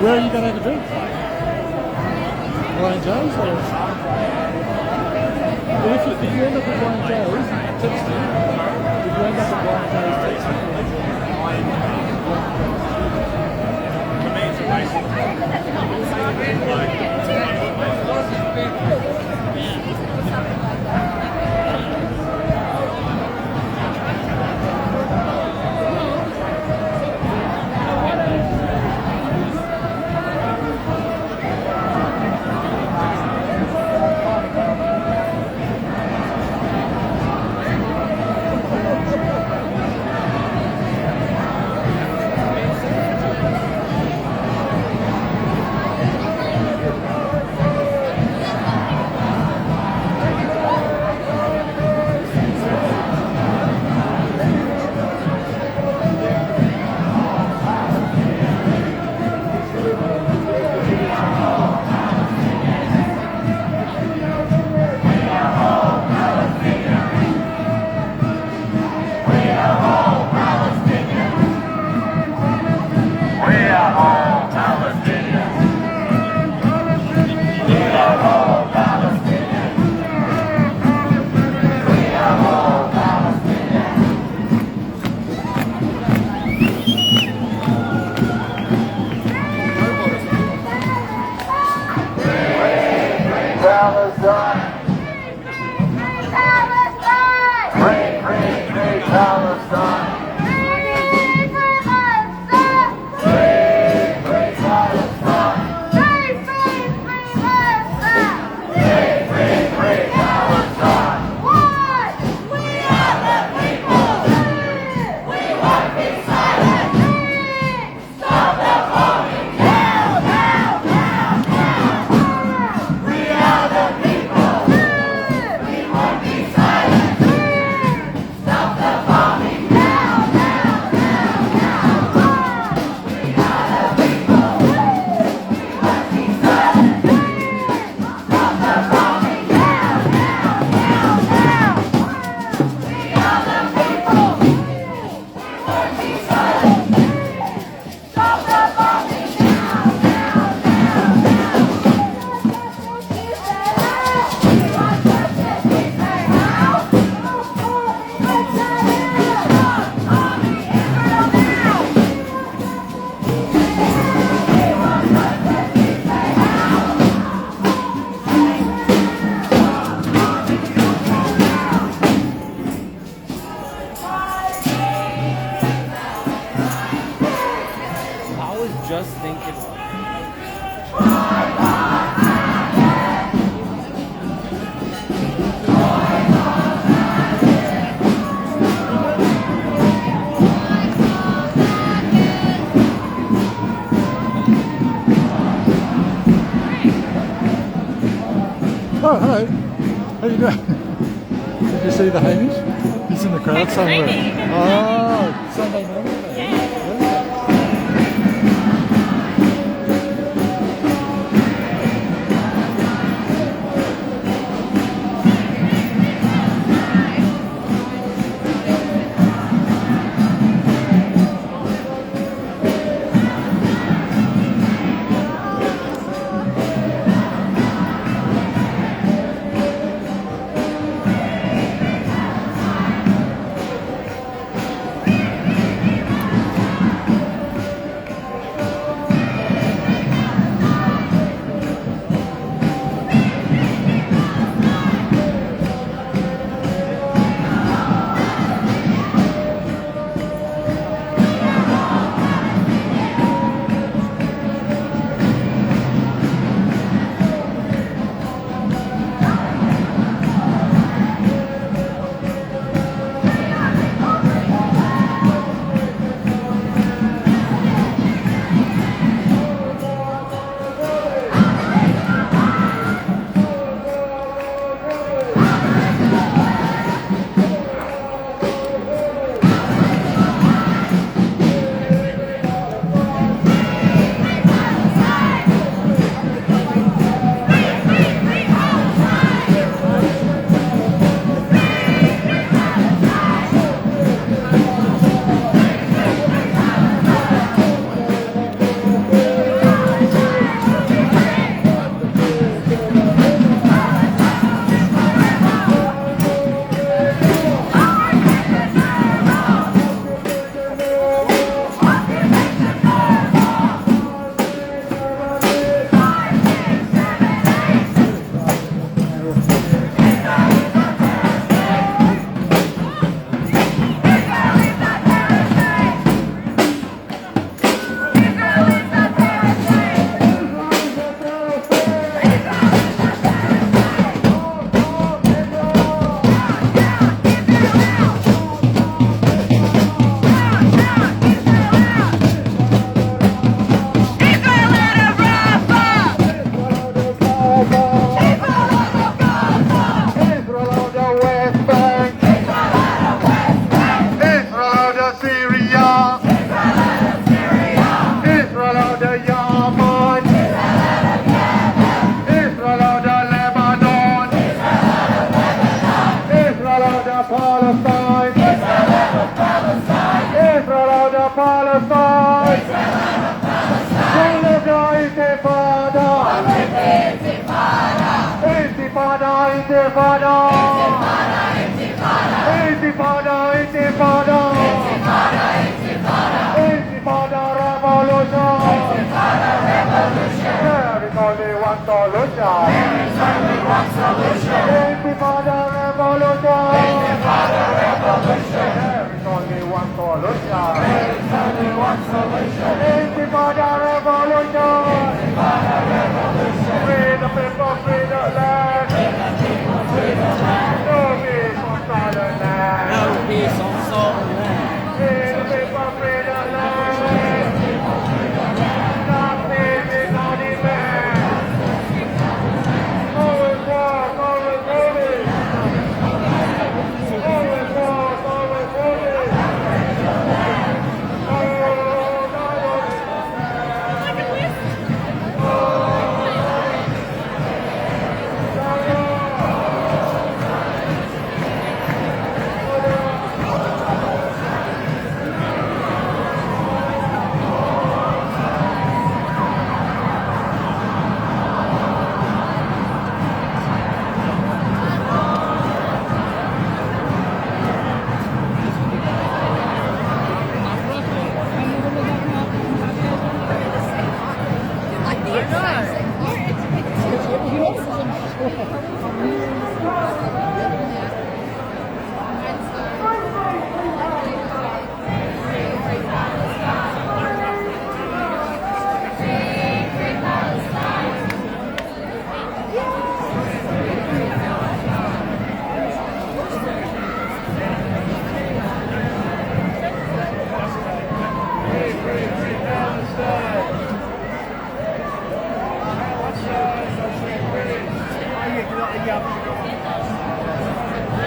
Where are you going to have a drink? Brian Joe's or? Well, if you end up at Brian Joe's, text me. If you end up at Brian Joe's, text me. For me, it's Oh, hello. How you doing? Did you see the Hamish? He's in the crowd somewhere. Oh, Sunday morning.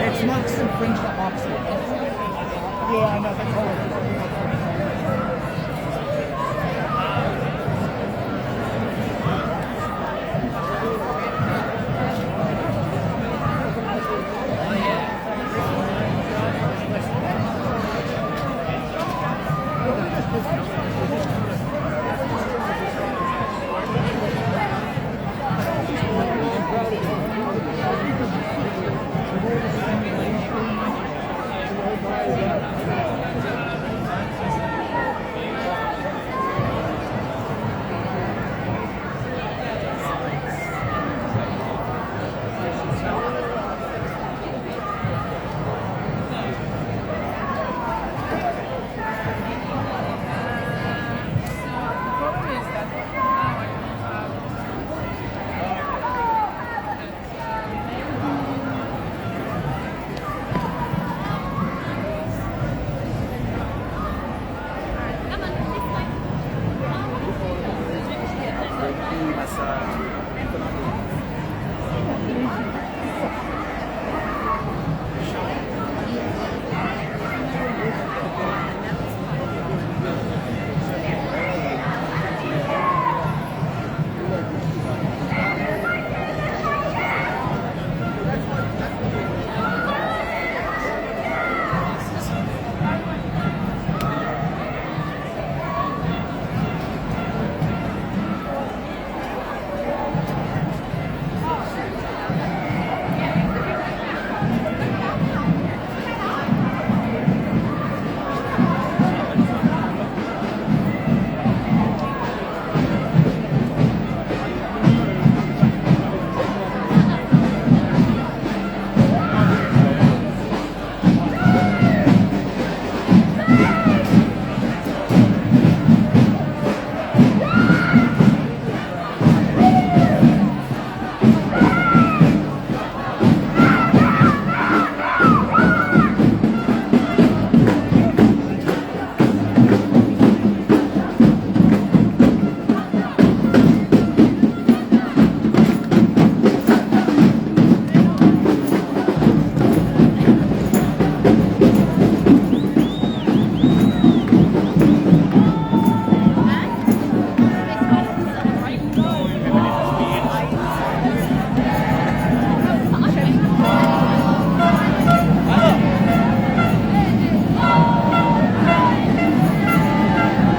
It's Mark's infringement, Mark's. Yeah, I know, that's all.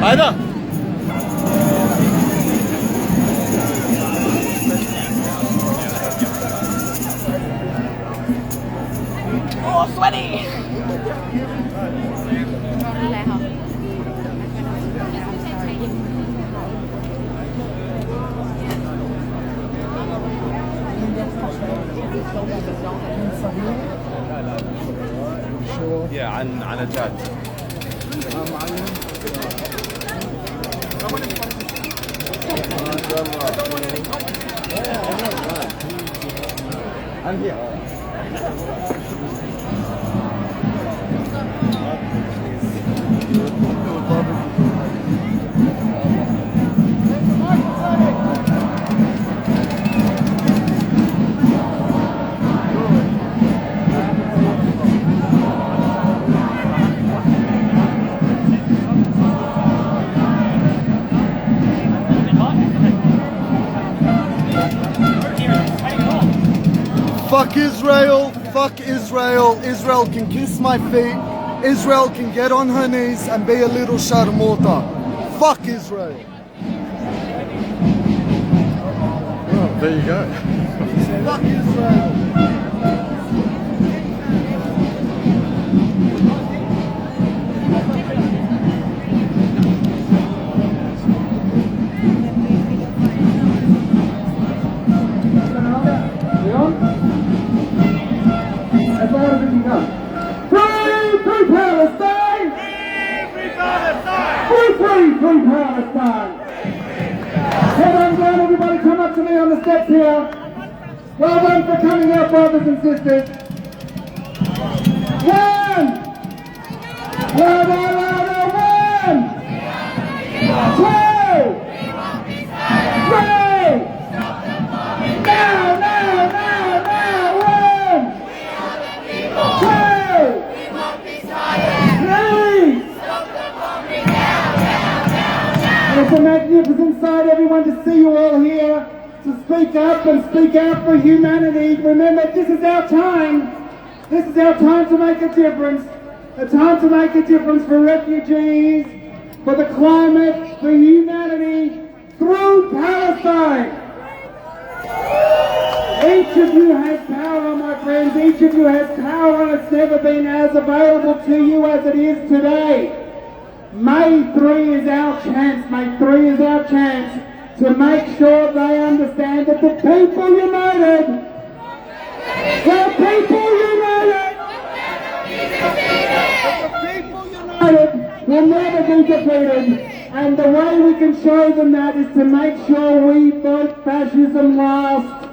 Hayda. Oh, sweaty! Yeah, عن جد. Fuck Israel, fuck Israel. Israel can kiss my feet. Israel can get on her knees and be a little sharmota. Fuck Israel. Well, there you go. Fuck Israel. As loud as we can go. Free Palestine! Free Palestine! Free Palestine! Head on down, everybody, come up to me on the steps here. Well done for coming out, brothers and sisters. One! Louder, louder, one! Two! Three! Now! wake up and speak out for humanity. Remember, this is our time. This is our time to make a difference. A time to make a difference for refugees, for the climate, for humanity, through Palestine. Each of you has power, my friends. Each of you has power, and it's never been as available to you as it is today. May 3 is our chance. May 3 is our chance to make sure they understand that the people united, the people united, will never be defeated. And the way we can show them that is to make sure we vote fascism last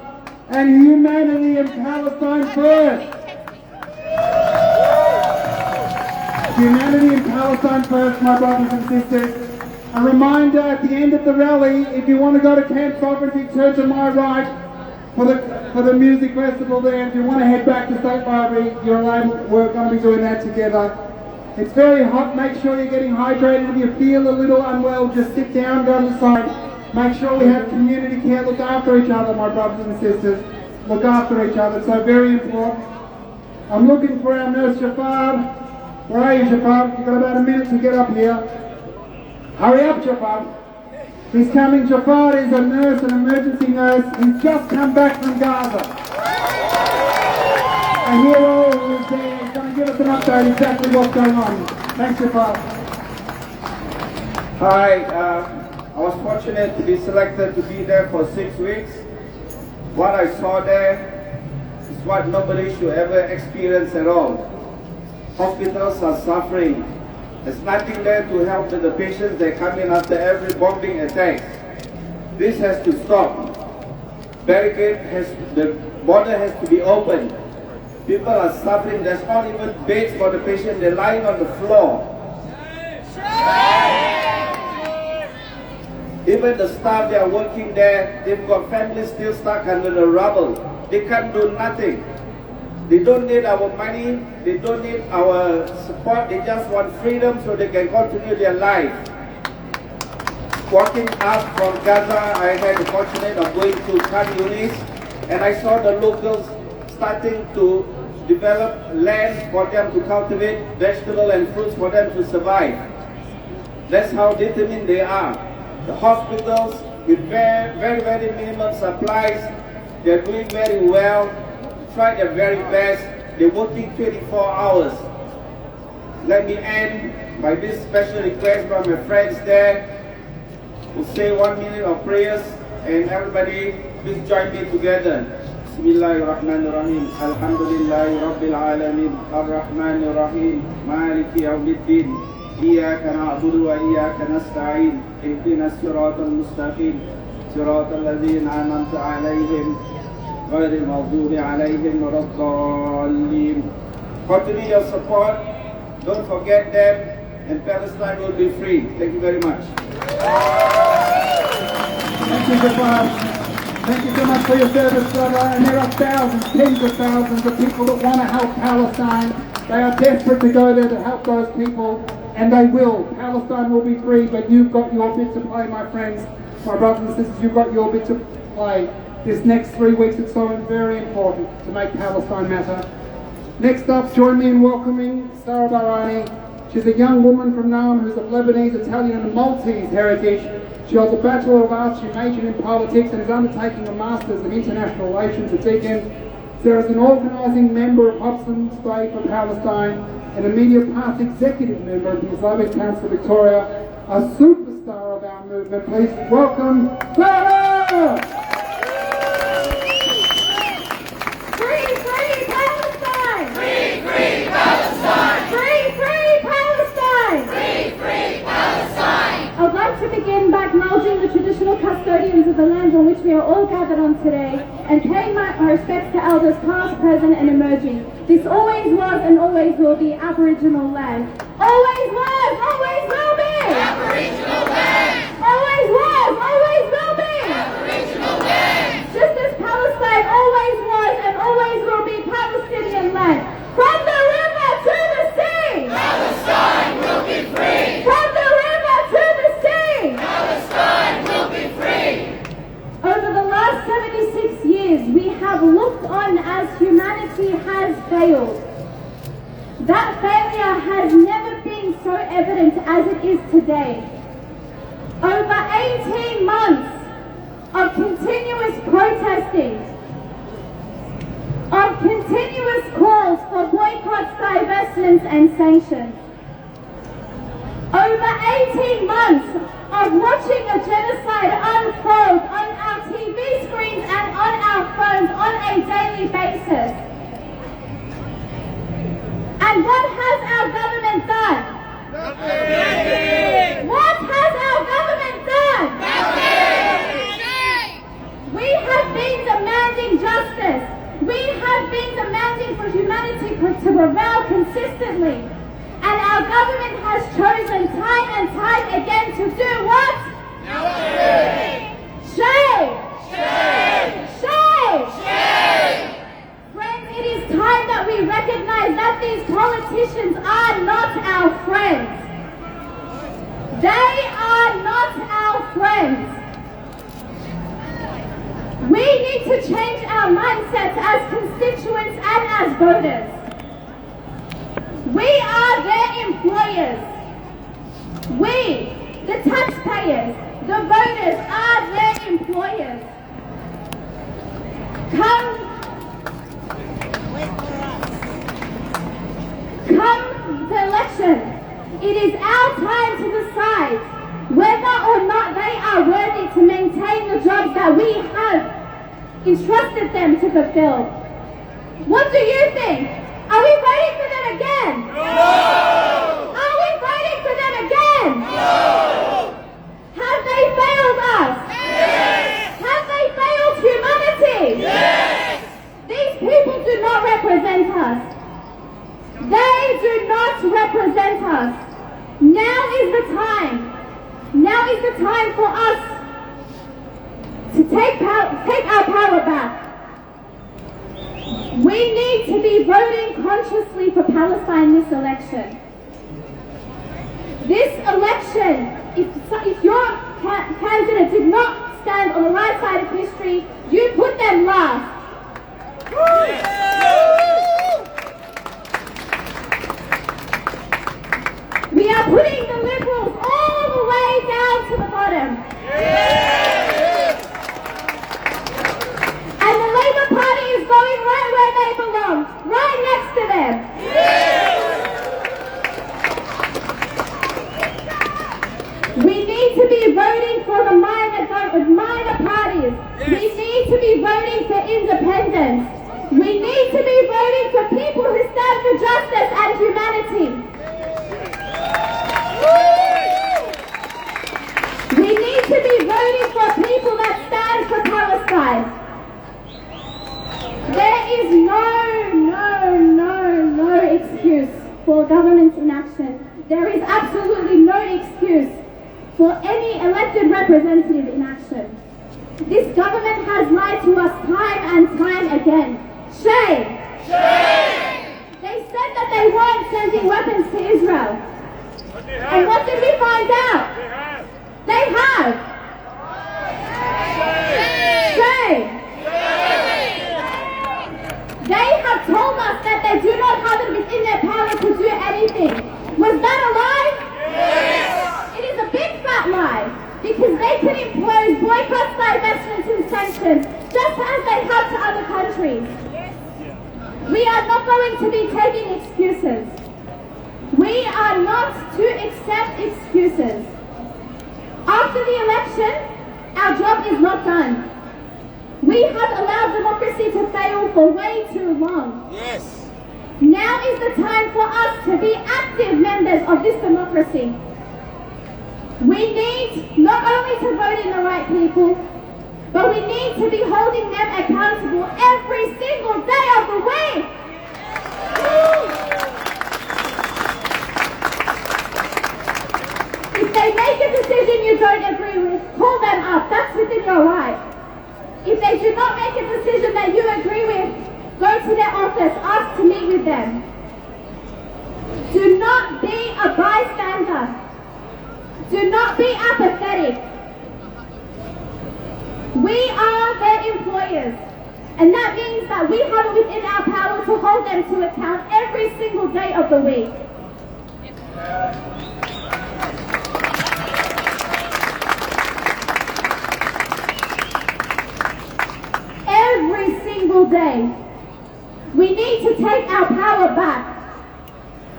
and humanity and Palestine first. Humanity and Palestine first, my brothers and sisters. A reminder at the end of the rally, if you want to go to Camp Sovereignty, turn to my right for the music festival there. If you want to head back to State Library, you're allowed. We're going to be doing that together. It's very hot. Make sure you're getting hydrated. If you feel a little unwell, just sit down, go to the side. Make sure we have community care. Look after each other, my brothers and sisters. Look after each other. So very important. I'm looking for our nurse Jafar. Where are you, Jafar? You've got about a minute to get up here. Hurry up, Jafar. He's coming. Jafar is a nurse, an emergency nurse. He's just come back from Gaza. A hero who's there. He's going to give us an update exactly what's going on. Thanks, Jafar. Hi. I was fortunate to be selected to be there for 6 weeks. What I saw there is what nobody should ever experience at all. Hospitals are suffering. There's nothing there to help the patients. They come in after every bombing attack. This has to stop. The border has to be opened. People are suffering. There's not even beds for the patient. They're lying on the floor. Even the staff that are working there, they've got families still stuck under the rubble. They can't do nothing. They don't need our money. They don't need our support. They just want freedom so they can continue their life. Walking up from Gaza, I had the fortune of going to Khan Yunis, and I saw the locals starting to develop land for them to cultivate vegetables and fruits for them to survive. That's how determined they are. The hospitals, with very, very, very minimum supplies, they're doing very well, try their very best. They're working 24 hours. Let me end by this special request from my friends there. We'll say 1 minute of prayers, and everybody, please join me together. Bismillahirrahmanirrahim. Alhamdulillahi Rabbil Alameen. Ar-Rahmanirrahim. Maliki Yawmiddin. إياك نعبد وإياك نستعين اهدنا الصراط المستقيم صراط الذين أنعمت عليهم غير المغضوب عليهم ولا الضالين. Continue your support. Don't forget them, and Palestine will be free. Thank you very much. Thank you, Jafar. Thank you so much for your service, brother. And there are thousands, tens of thousands of people that want to help Palestine. They are desperate to go there to help those people. And they will. Palestine will be free, but you've got your bit to play, my friends. My brothers and sisters, you've got your bit to play. This next 3 weeks, it's so very important to make Palestine matter. Next up, join me in welcoming Sarah Barani. She's a young woman from Naarm who's of Lebanese, Italian and Maltese heritage. She holds a Bachelor of Arts, she majored in politics and is undertaking a Masters in International Relations at Deakin. Sarah's an organising member of Hobson's Bay for Palestine and a media past executive member of the Islamic Council Victoria, a superstar of our movement. Please welcome Sarah! Free, free Palestine! Free, free Palestine! Free, free Palestine! Free, free Palestine! I would like to begin by acknowledging the traditional custodians of the lands on which we are all gathered on today, and paying my respects to elders past, present and emerging. This always was and always will be Aboriginal land. Always was, always will be! Aboriginal land! Always was, always will be! Aboriginal land! Just as Palestine always was and always will be Palestinian land. From the river to the sea! Palestine will be free! From the river to the sea! Palestine will be free! Over the last 76 have looked on as humanity has failed. That failure has never been so evident as it is today. Over 18 months of continuous protesting, of continuous calls for boycotts, divestments and sanctions. Over 18 months of watching a genocide unfold on our TV screens and on our phones on a daily basis. And what has our government done? Nothing! What has our government done? Nothing! We have been demanding justice. We have been demanding for humanity to prevail consistently. And our government has chosen time and time again to do what? Nothing! Shame! Shame! Shame! Shame! Friends, it is time that we recognize that these politicians are not our friends. They are not our friends. We need to change our mindsets as constituents and as voters. We are their employers. We, the taxpayers, the voters, are their employers. Come the election, it is our time to decide whether or not they are worthy to maintain the jobs that we have entrusted them to fulfill. What do you think? Are we voting for them again? No! Are we voting for them again? No! Have they failed us? Yes! Have they failed humanity? Yes! These people do not represent us. They do not represent us. Now is the time. Now is the time for us to take our power back. We need to be voting consciously for Palestine this election. This election, if your candidate did not stand on the right side of history, you put them last. We are putting the Liberals all the way down to the bottom. And the Labour Party is going right where they belong, right next to them. We need to be voting for the minor parties. We need to be voting for independence. We need to be voting for people who stand for justice and humanity. We need to be voting for people that stand for Palestine. There is no excuse for government inaction. There is absolutely no excuse for any elected representative inaction. This government has lied to us time and time again. Shame! Shame! They said that they weren't sending weapons to Israel. And what did we find out? They have. Shame! They have told us that they do not have it within their power to do anything. Was that a lie? Yes! It is a big fat lie, because they can impose boycotts, divestments and sanctions, just as they have to other countries. We are not going to be taking excuses. We are not to accept excuses. After the election, our job is not done. We have allowed democracy to fail for way too long. Yes. Now is the time for us to be active members of this democracy. We need not only to vote in the right people, but we need to be holding them accountable every single day of the week. If they make a decision you don't agree with, call them up. That's within your right. If they do not make a decision that you agree with, go to their office, ask to meet with them. Do not be a bystander. Do not be apathetic. We are their employers. And that means that we have it within our power to hold them to account every single day of the week. Every single day. We need to take our power back.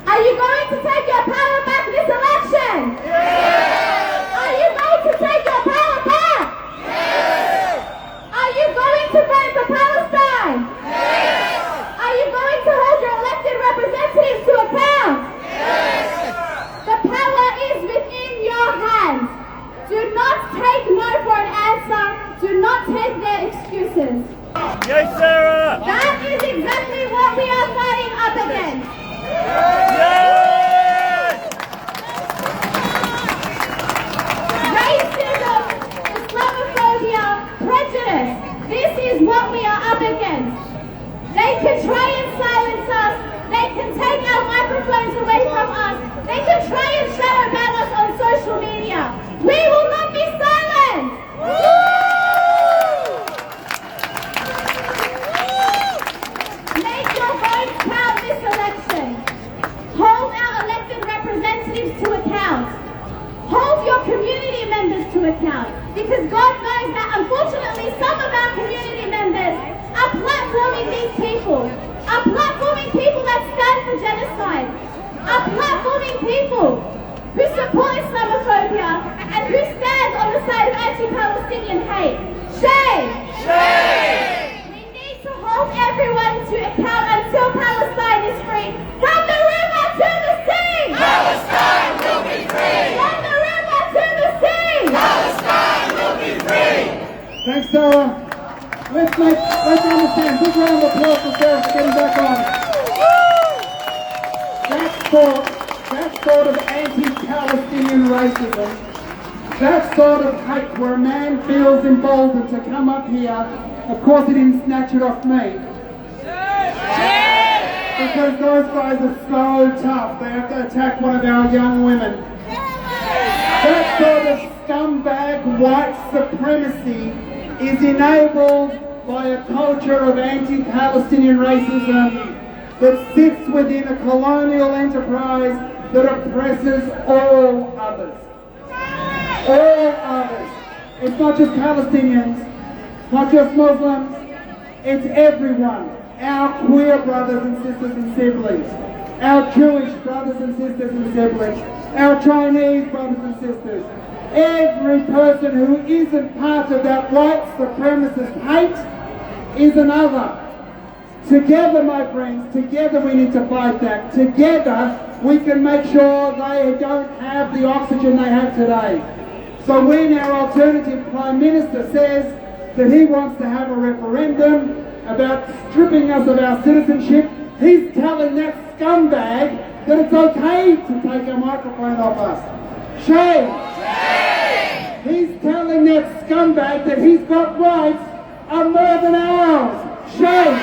Are you going to take your power back this election? Yes! Are you going to take your power back? Yes! Are you going to vote for Palestine? Yes! Are you going to hold your elected representatives to account? Yes! The power is within your hands. Do not take no for an answer. Do not take their excuses. Yes, Sarah! That is exactly what we are fighting up against. Yes! Racism, Islamophobia, prejudice. This is what we are up against. They can try and silence us. They can take our microphones away from us. They can try and shadow ban us on social media. We will not be silenced. Make your votes count this election. Hold our elected representatives to account. Hold your community members to account. Because God knows that unfortunately some of our community members are platforming these people. Are platforming people that stand for genocide. Are platforming people who support Islamophobia and who stand on the side of anti-Palestinian hate. Shame! Shame! We need to hold everyone to account until Palestine is free. From the river to the sea! Palestine will be free! From the river to the sea! Palestine will be free! Thanks, Sarah. Let's understand. Big round of applause for Sarah for getting back on. That sort of anti-Palestinian racism, that sort of hate where a man feels emboldened to come up here, of course he didn't snatch it off me. Because those guys are so tough, they have to attack one of our young women. That sort of scumbag white supremacy is enabled by a culture of anti-Palestinian racism that sits within a colonial enterprise that oppresses all others. All others. It's not just Palestinians, not just Muslims, it's everyone. Our queer brothers and sisters and siblings, our Jewish brothers and sisters and siblings, our Chinese brothers and sisters. Every person who isn't part of that white supremacist hate is another. Together, my friends, together we need to fight that. Together we can make sure they don't have the oxygen they have today. So when our alternative Prime Minister says that he wants to have a referendum about stripping us of our citizenship, he's telling that scumbag that it's okay to take our microphone off us. Shame! He's telling that scumbag that he's got rights are more than ours. Shame!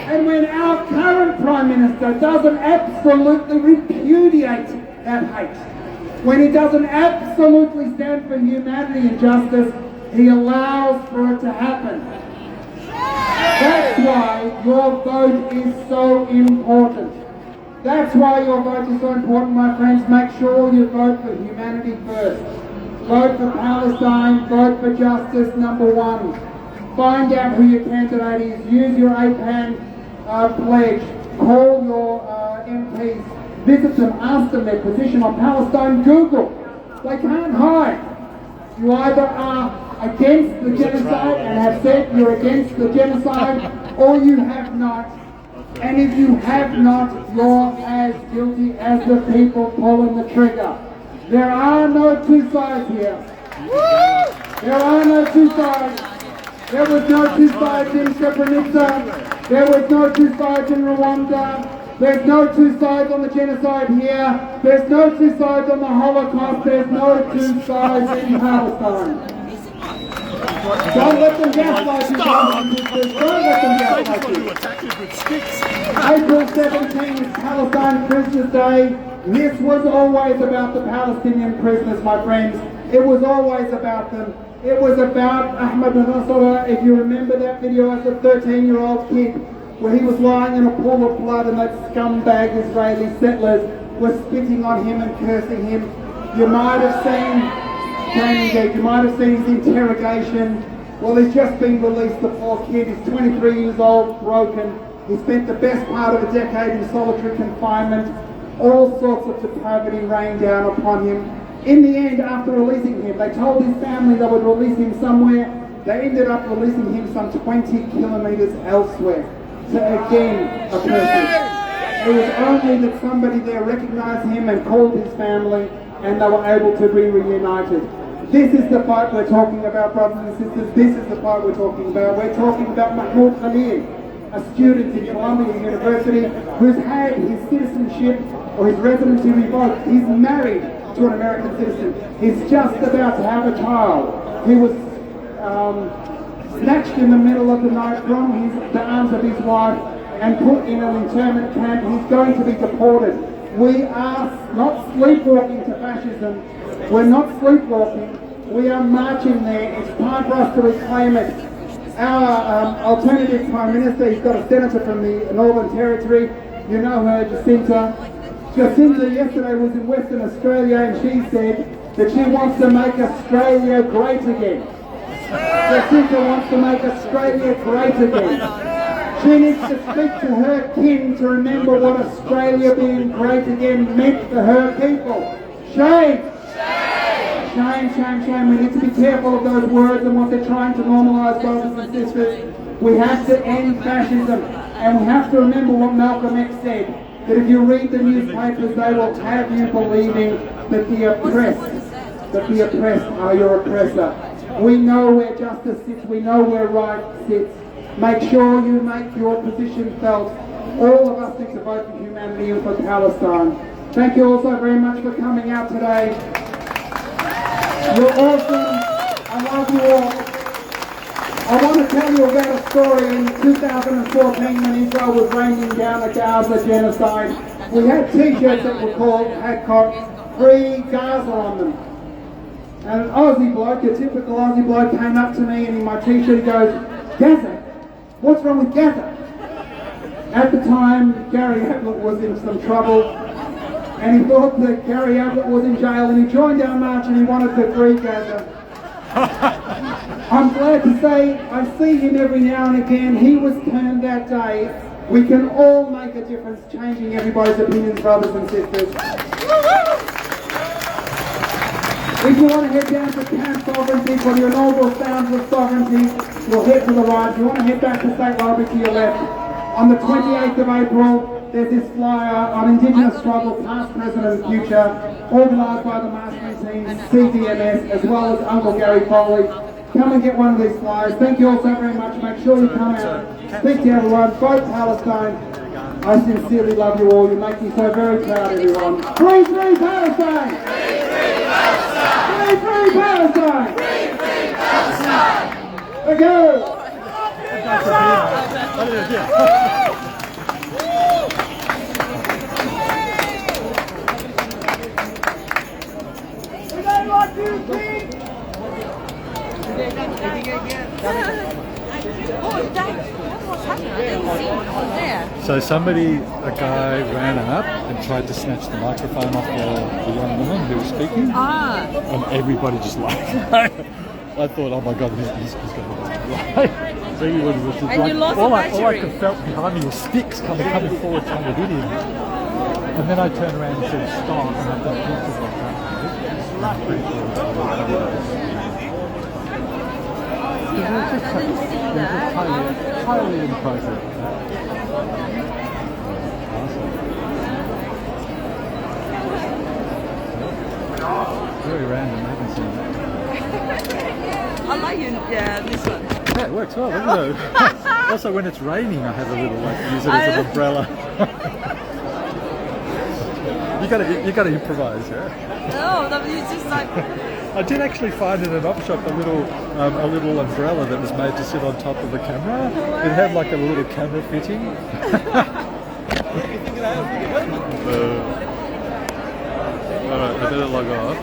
And when our current Prime Minister doesn't absolutely repudiate that hate, when he doesn't absolutely stand for humanity and justice, he allows for it to happen. That's why your vote is so important. That's why your vote is so important, my friends. Make sure you vote for humanity first. Vote for Palestine, vote for justice, number one. Find out who your candidate is. Use your APAN pledge. Call your MPs. Visit them, ask them their position on Palestine. Google. They can't hide. You either are against the genocide and have said you're against the genocide, or you have not. And if you have not, you're as guilty as the people pulling the trigger. There are no two sides here. There are no two sides. There was no two sides in Srebrenica. There was no two sides in Rwanda. There's no two sides on the genocide here. There's no two sides on the Holocaust. There's no two sides in Palestine. Don't let them gaslight you. Don't let them gaslight you. April 17th is Palestine Prisoners Day. This was always about the Palestinian prisoners, my friends. It was always about them. It was about Ahmed Nasrallah, if you remember that video, as a 13-year-old kid, where he was lying in a pool of blood and that scumbag Israeli settlers were spitting on him and cursing him. You might have seen, you might have seen his interrogation. Well, he's just been released, the poor kid. He's 23 years old, broken. He spent the best part of a decade in solitary confinement. All sorts of depravity rained down upon him. In the end, after releasing him, they told his family they would release him somewhere. They ended up releasing him some 20 kilometres elsewhere to again a person. It was only that somebody there recognised him and called his family, and they were able to be reunited. This is the fight we're talking about, brothers and sisters. This is the fight we're talking about. We're talking about Mahmoud Khalil, a student in Columbia University who's had his citizenship or his residency revoked. He's married to an American citizen. He's just about to have a child. He was snatched in the middle of the night from the arms of his wife and put in an internment camp. He's going to be deported. We are not sleepwalking to fascism. We're not sleepwalking. We are marching there. It's time for us to reclaim it. Our alternative Prime Minister, he's got a senator from the Northern Territory. You know her, Jacinta. Jacinta yesterday was in Western Australia and she said that she wants to make Australia great again. Jacinta wants to make Australia great again. She needs to speak to her kin to remember what Australia being great again meant for her people. Shame! Shame, shame, shame. We need to be careful of those words and what they're trying to normalise, brothers and sisters. We have to end fascism, and we have to remember what Malcolm X said, that if you read the newspapers, they will have you believing that the oppressed are your oppressor. We know where justice sits, we know where right sits. Make sure you make your position felt. All of us need to vote for humanity and for Palestine. Thank you all so very much for coming out today. You're awesome. I love you all. I want to tell you about a story in 2014 when Israel was raining down a Gaza genocide. We had t-shirts that were had got Free Gaza on them. And an Aussie bloke, a typical Aussie bloke, came up to me and in my t-shirt he goes, "Gaza? What's wrong with Gaza?" At the time, Gary Ablett was in some trouble. And he thought that Gary Ablett was in jail and he joined our march and he wanted to free Gaza. I'm glad to say I see him every now and again. He was turned that day. We can all make a difference changing everybody's opinions, brothers and sisters. If you want to head down to Camp Sovereignty for the inaugural Sounds of Sovereignty, you'll head to the right. If you want to head back to State Library to your left, on the 28th of April, there's this flyer on Indigenous struggle, past, present and future, organised by the mastering team, CDMS, as well as Uncle Gary Foley. Come and get one of these flyers. Thank you all so very much. Make sure you come out. Speak to everyone. Vote Palestine. I sincerely love you all. You make me so very proud, everyone. Free, free Palestine! Free, free Palestine! Free, free Palestine! Free, free Palestine! Let's go! So a guy ran up and tried to snatch the microphone off the young woman who was speaking. And everybody just laughed. I thought, oh my God, he's going to die. So he was just and like, you lost all the I battery. felt behind me was sticks coming forward trying to hit him. And then I turned around and said, stop, and I got pictures like that. It was just highly inappropriate. Very random, I can see that. I like this one. Yeah, it works well, doesn't it? Also, when it's raining, I have a little use it as an umbrella. you gotta improvise, yeah. No, that was just like. I did actually find in an op shop a little umbrella that was made to sit on top of the camera. It had like a little camera fitting. Alright, I better log off.